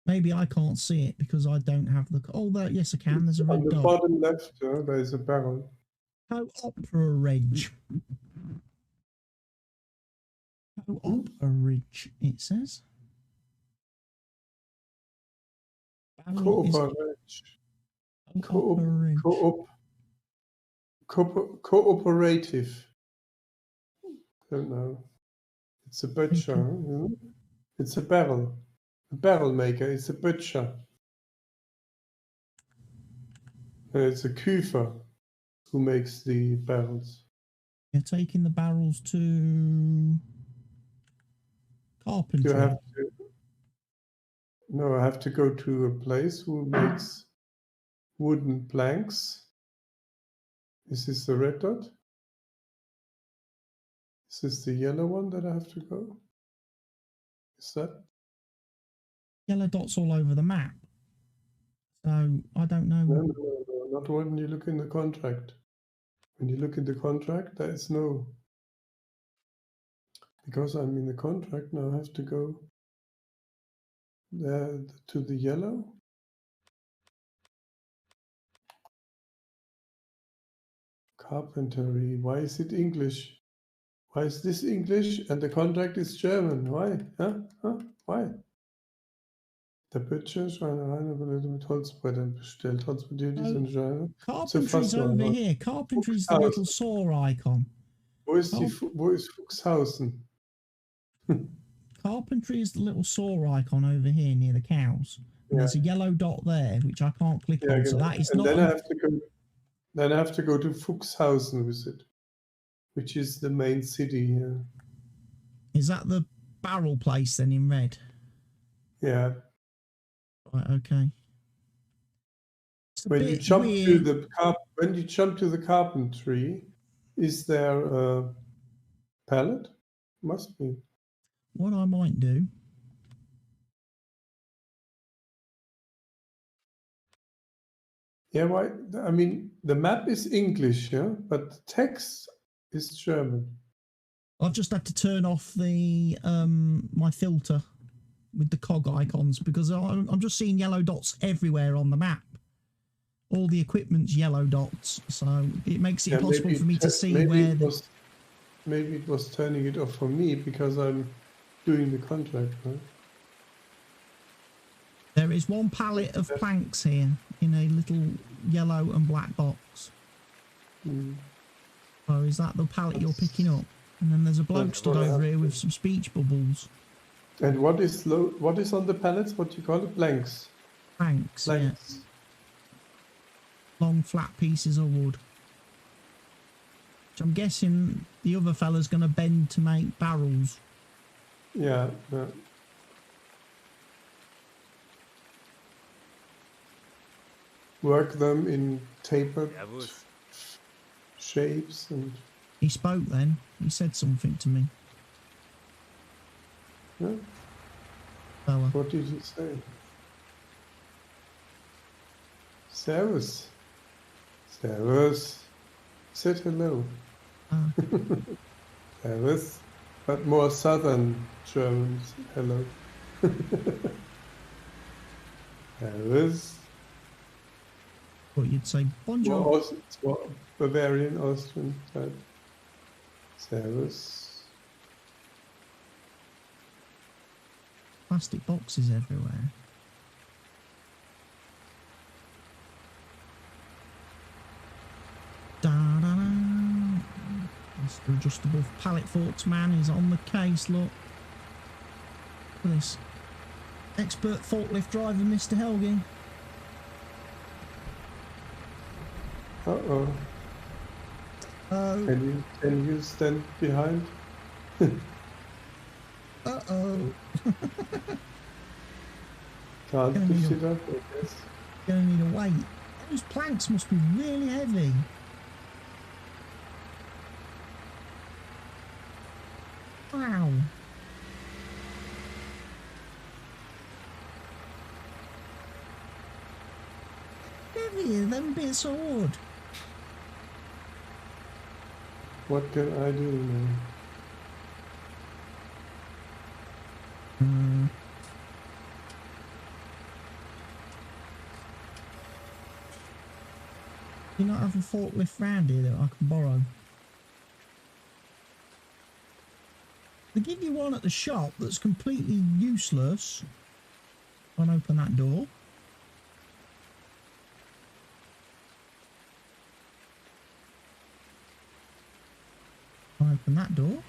maybe I can't see it because I don't have the. Oh, that yes, I can. There's a red On the dot. bottom left, there is a barrel. Co-opera-ridge. Co-opera-ridge, it says. Cooperative. Don't know. It's a butcher. Okay. It's a barrel maker. It's a butcher. It's a Küfer who makes the barrels. You're taking the barrels to carpentry. I have to go to a place who makes wooden planks. Is this the red dot? Is this the yellow one that I have to go? Is that? Yellow dots all over the map. So I don't know. No, not when you look in the contract. When you look in the contract, there is no. Because I'm in the contract now, I have to go there to the yellow. Carpentry. Why is it English? Why is this English and the contract is German? Why? Why? Der Butcher Schreinerei mit Holzbrettern bestellt. Transportiert diese Schreiner. Carpentry's over here. Carpentry's the little saw icon. Wo ist Fuchshausen? Carpentry is the little saw icon over here near the cows. And there's a yellow dot there, which I can't click on. So that is and not. Then I have to go to Fuchshausen with it, which is the main city here. Is that the barrel place then in red? Yeah. Right. Okay. When you jump to the carpentry, is there a pallet? Must be. What I might do. Yeah, why? I mean, the map is English, yeah, but the text is German. I've just had to turn off the my filter with the cog icons because I'm just seeing yellow dots everywhere on the map. All the equipment's yellow dots, so it makes it impossible for me to see where. Maybe it was turning it off for me because I'm doing the contract, right? There is one pallet of planks here in a little yellow and black box. So is that the pallet you're picking up? And then there's a bloke stood over here with some speech bubbles. And what is on the pallets? What do you call it? Planks. Planks. Yeah. Long flat pieces of wood. Which I'm guessing the other fella's going to bend to make barrels. Yeah. Work them in tapered shapes and. He spoke then. He said something to me. Yeah. Fella. What did he say? Servus. said hello. Ah, Servus. But more southern Germans, hello. Servus. but you'd say bonjour. More Bavarian, Austrian type. Servus. Plastic boxes everywhere. Da da da. Mr. Adjustable Pallet Forks man is on the case. Look at this. Expert forklift driver, Mr. Helgi. Uh-oh. Oh. Can you stand behind? Uh-oh. Can't lift it up, I guess. Gonna need a weight. Those planks must be really heavy. Wow. Heavier than bits of wood. What can I do now? Do you not have a forklift round here that I can borrow? They give you one at the shop that's completely useless. Can't open that door. Can't open that door.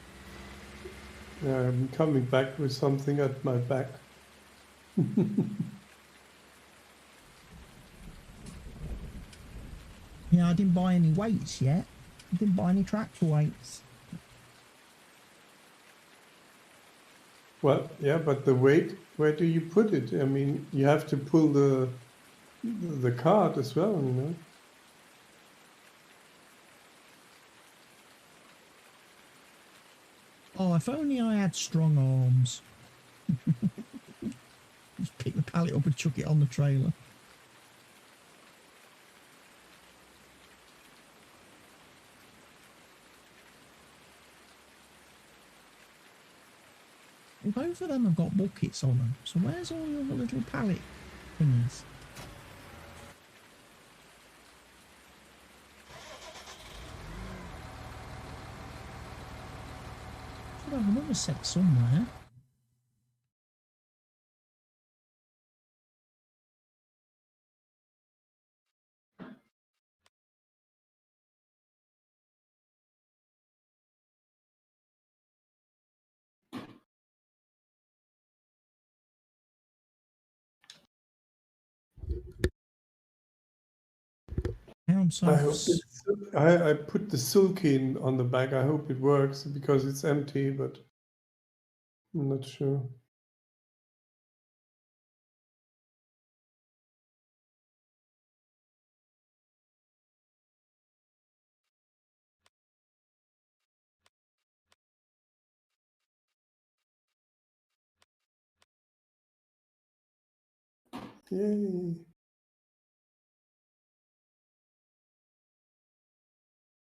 Yeah, I'm coming back with something at my back. Yeah, I didn't buy any weights yet. I didn't buy any tractor weights. Well, yeah, but the weight, where do you put it? I mean, you have to pull the cart as well, you know? Oh, if only I had strong arms. Just pick the pallet up and chuck it on the trailer. Both of them have got buckets on them. So where's all your little pallet thingies? Should have another set somewhere. I put the sulky on the back. I hope it works because it's empty, but I'm not sure. Yay.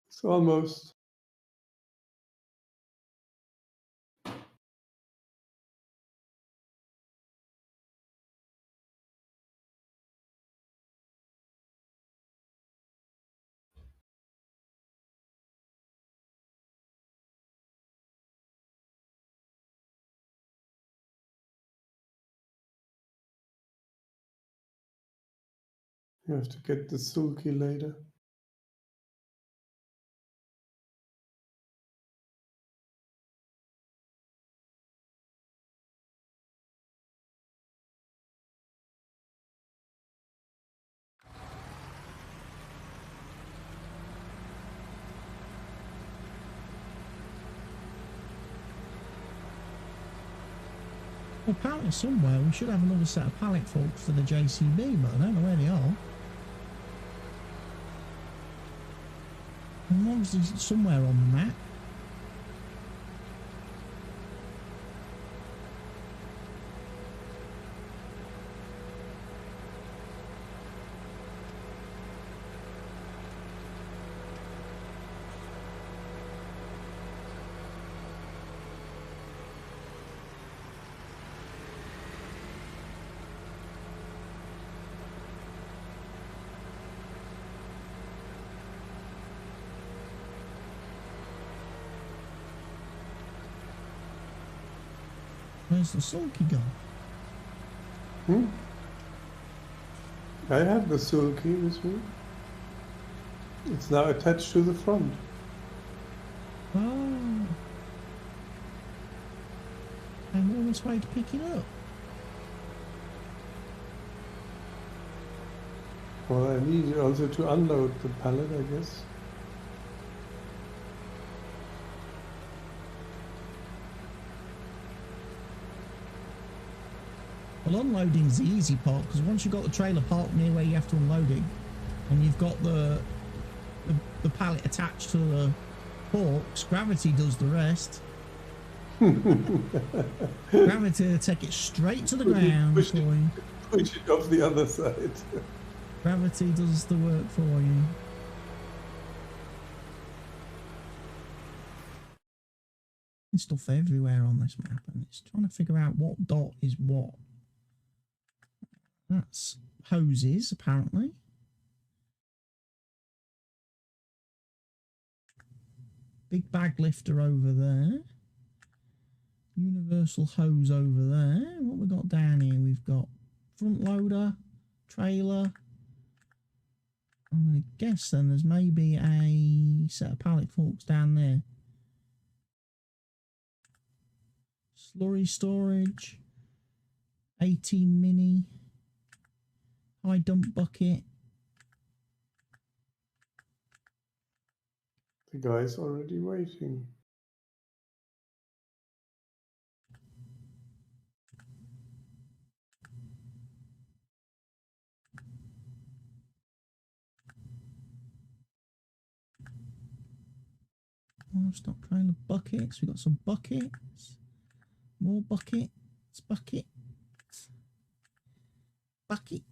It's almost. You have to get the sulky later. Well, apparently somewhere we should have another set of pallet forks for the JCB, but I don't know where they are. And obviously somewhere on the map. Where's the sulky gone? Hmm? I have the sulky with me. It's now attached to the front. Oh. And almost way to pick it up. Well, I need also to unload the pallet, I guess. Well, unloading's the easy part, because once you've got the trailer parked near where you have to unload it, and you've got the pallet attached to the forks, gravity does the rest. Gravity will take it straight to the ground for you. Push it off the other side. Gravity does the work for you. There's stuff everywhere on this map, and it's trying to figure out what dot is what. That's hoses, apparently. Big bag lifter over there. Universal hose over there. What we got down here? We've got front loader, trailer. I'm going to guess then there's maybe a set of pallet forks down there. Slurry storage. 18 mini. High dump bucket. The guy's already waiting. Oh, stock trailer buckets. We've got some buckets. More buckets. Bucket. Bucket.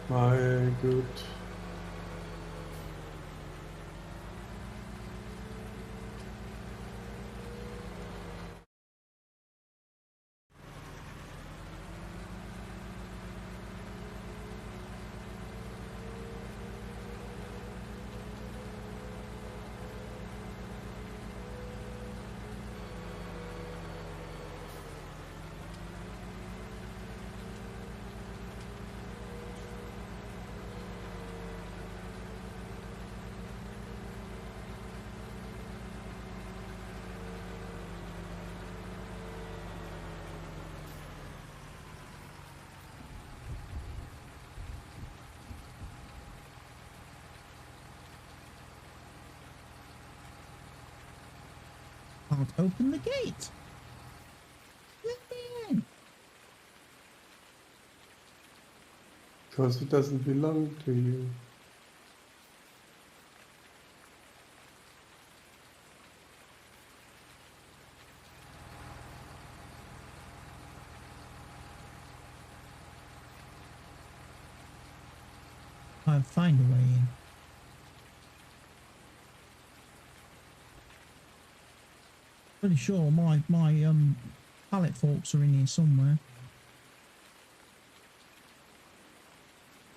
My good. Can't open the gate. Let me in. Because it doesn't belong to you. I'll find a way in. Pretty sure my pallet forks are in here somewhere.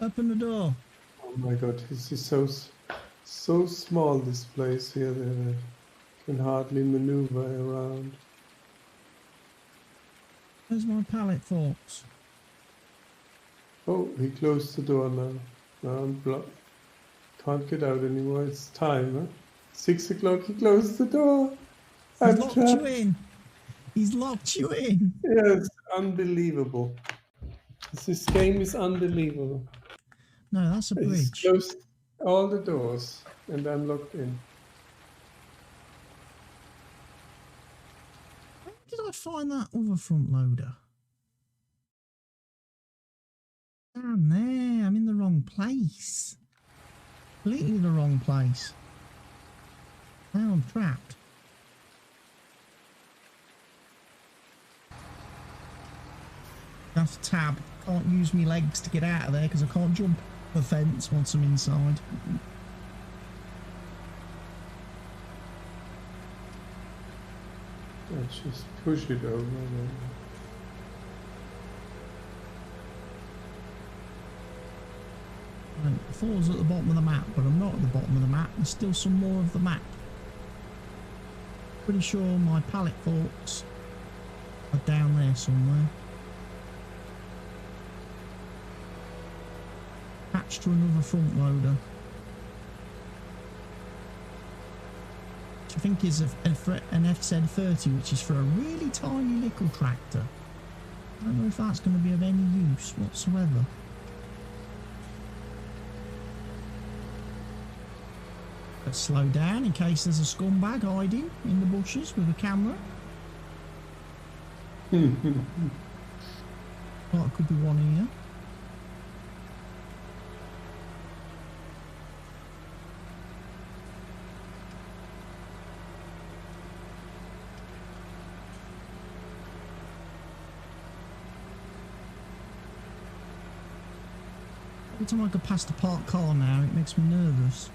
Open the door. my God, this is so small, this place here, that I can hardly maneuver around. Where's my pallet forks? Oh, he closed the door now. Now I'm blocked. Can't get out anymore. It's time, huh? 6 o'clock, he closed the door. He's I'm locked trapped. you in. He's locked you in. Yes, unbelievable. This game is unbelievable. No, that's a He's bridge. closed all the doors, and I'm locked in. Where did I find that other front loader? Down there. I'm in the wrong place. Completely the wrong place. Now I'm trapped. Have to tab. Can't use my legs to get out of there because I can't jump the fence once I'm inside. Let's just push it over there. Right, I thought I was at the bottom of the map, but I'm not at the bottom of the map. There's still some more of the map. Pretty sure my pallet forks are down there somewhere. Attached to another front loader. Which I think is an FZ30, which is for a really tiny little tractor. I don't know if that's going to be of any use whatsoever. Let's slow down in case there's a scumbag hiding in the bushes with a camera. Oh, it could be one here. Every time I go past a parked car now, it makes me nervous.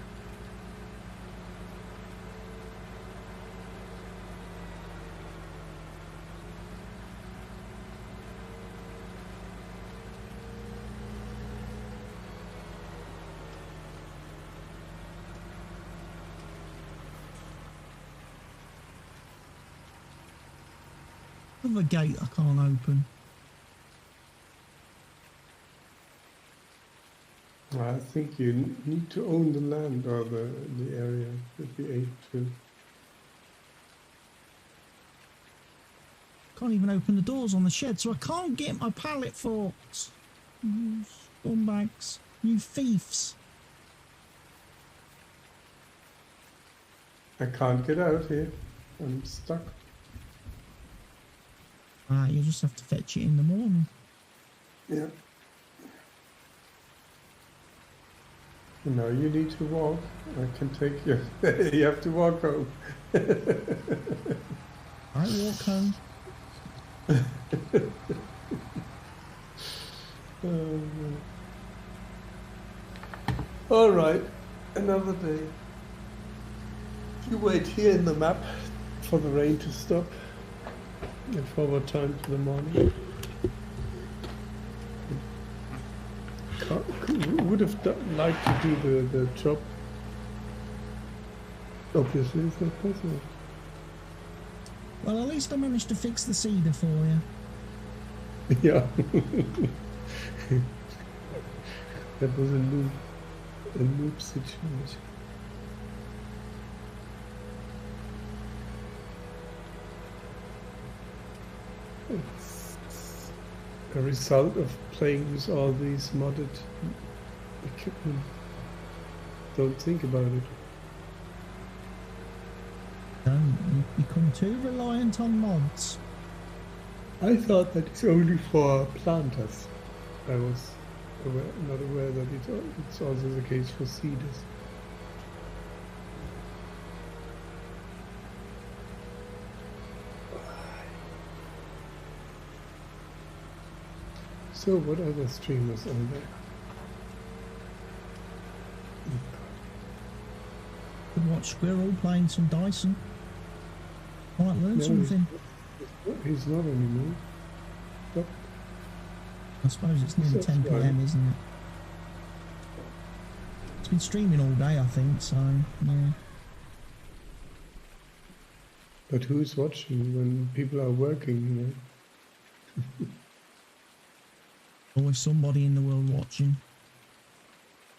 Another gate I can't open. I think you need to own the land or the area to be able to. Can't even open the doors on the shed, so I can't get my pallet forks. You scumbags. You thieves. I can't get out here. I'm stuck. You'll just have to fetch it in the morning. Yeah. No, you need to walk. I can take you. You have to walk home. I walk home. All right, another day. You wait here in the map for the rain to stop and forward time to the morning. Would have liked to do the job. Obviously, it's not possible. Well, at least I managed to fix the cedar for you. Yeah. That was a loop situation. It's a result of playing with all these modded equipment. Don't think about it. Don't you become too reliant on mods. I thought that it's only for planters. I was not aware that it's also the case for seeders. So what other streamers are there? Could watch Squirrel playing some Dyson. Might learn something. He's not anymore. But I suppose it's nearly 10 PM, isn't it? been streaming all day, I think, so, yeah. But who's watching when people are working, Always somebody in the world watching.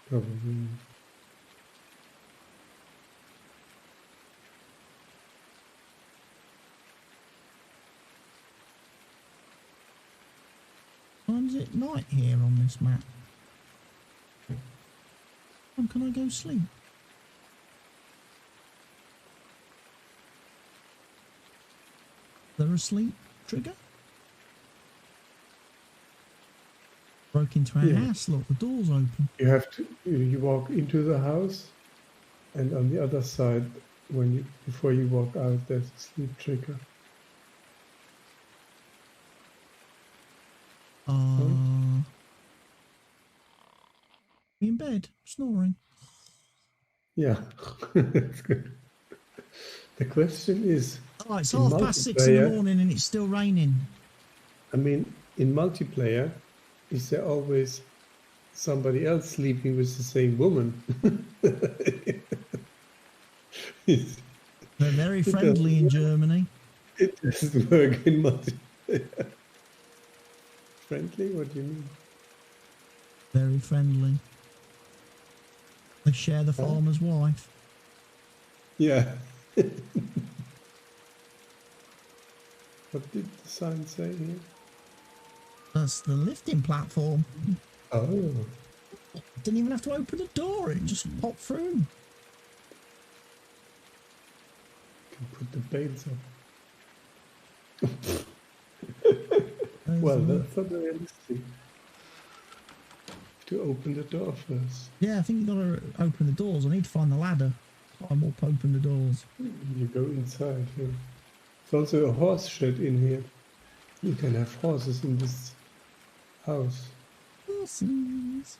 Probably. Why is it night here on this map? When can I go sleep? Is there a sleep trigger? Broke into our house, look, the door's open. You have to, you walk into the house, and on the other side, before you walk out, there's a sleep trigger. In bed, snoring. Yeah, that's good. The question is... Oh, it's 6:30 in the morning and it's still raining. I mean, in multiplayer, is there always somebody else sleeping with the same woman? They're very friendly in Germany. It doesn't work in multiplayer. Friendly? What do you mean? Very friendly. They share the farmer's wife. Yeah. What did the sign say here? That's the lifting platform. Oh. Didn't even have to open the door, it just popped through. Can put the bales up. Well, that's not realistic. To open the door first. Yeah, I think you've got to open the doors. I need to find the ladder. I'm up, open the doors. You go inside here. There's also a horse shed in here. You can have horses in this house. Horses.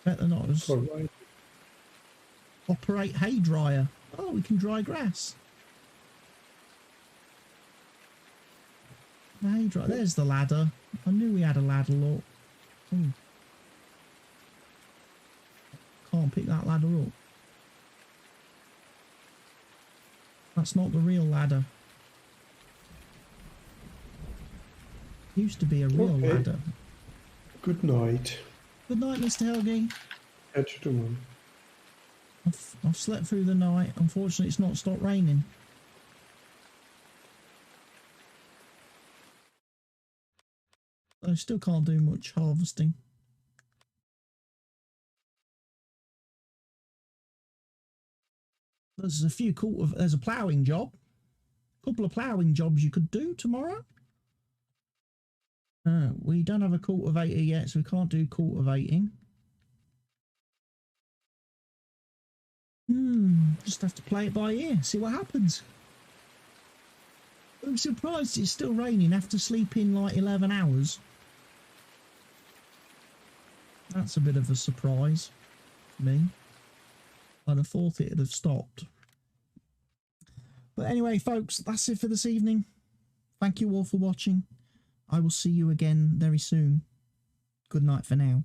Better not as Right. operate hay dryer. Oh, we can dry grass. The hay dryer. There's the ladder. I knew we had a ladder, look. Ooh. Can't pick that ladder up. That's not the real ladder. Used to be a real ladder. Good night. Good night, Mr. Helgi. Catch you tomorrow. I've slept through the night. Unfortunately, it's not stopped raining. I still can't do much harvesting. There's a few there's a ploughing job. A couple of ploughing jobs you could do tomorrow. We don't have a cultivator yet, so we can't do cultivating. Just have to play it by ear, see what happens. I'm surprised it's still raining after sleeping like 11 hours. That's a bit of a surprise for me. I'd have thought it'd have stopped. But anyway, folks, that's it for this evening. Thank you all for watching. I will see you again very soon. Good night for now.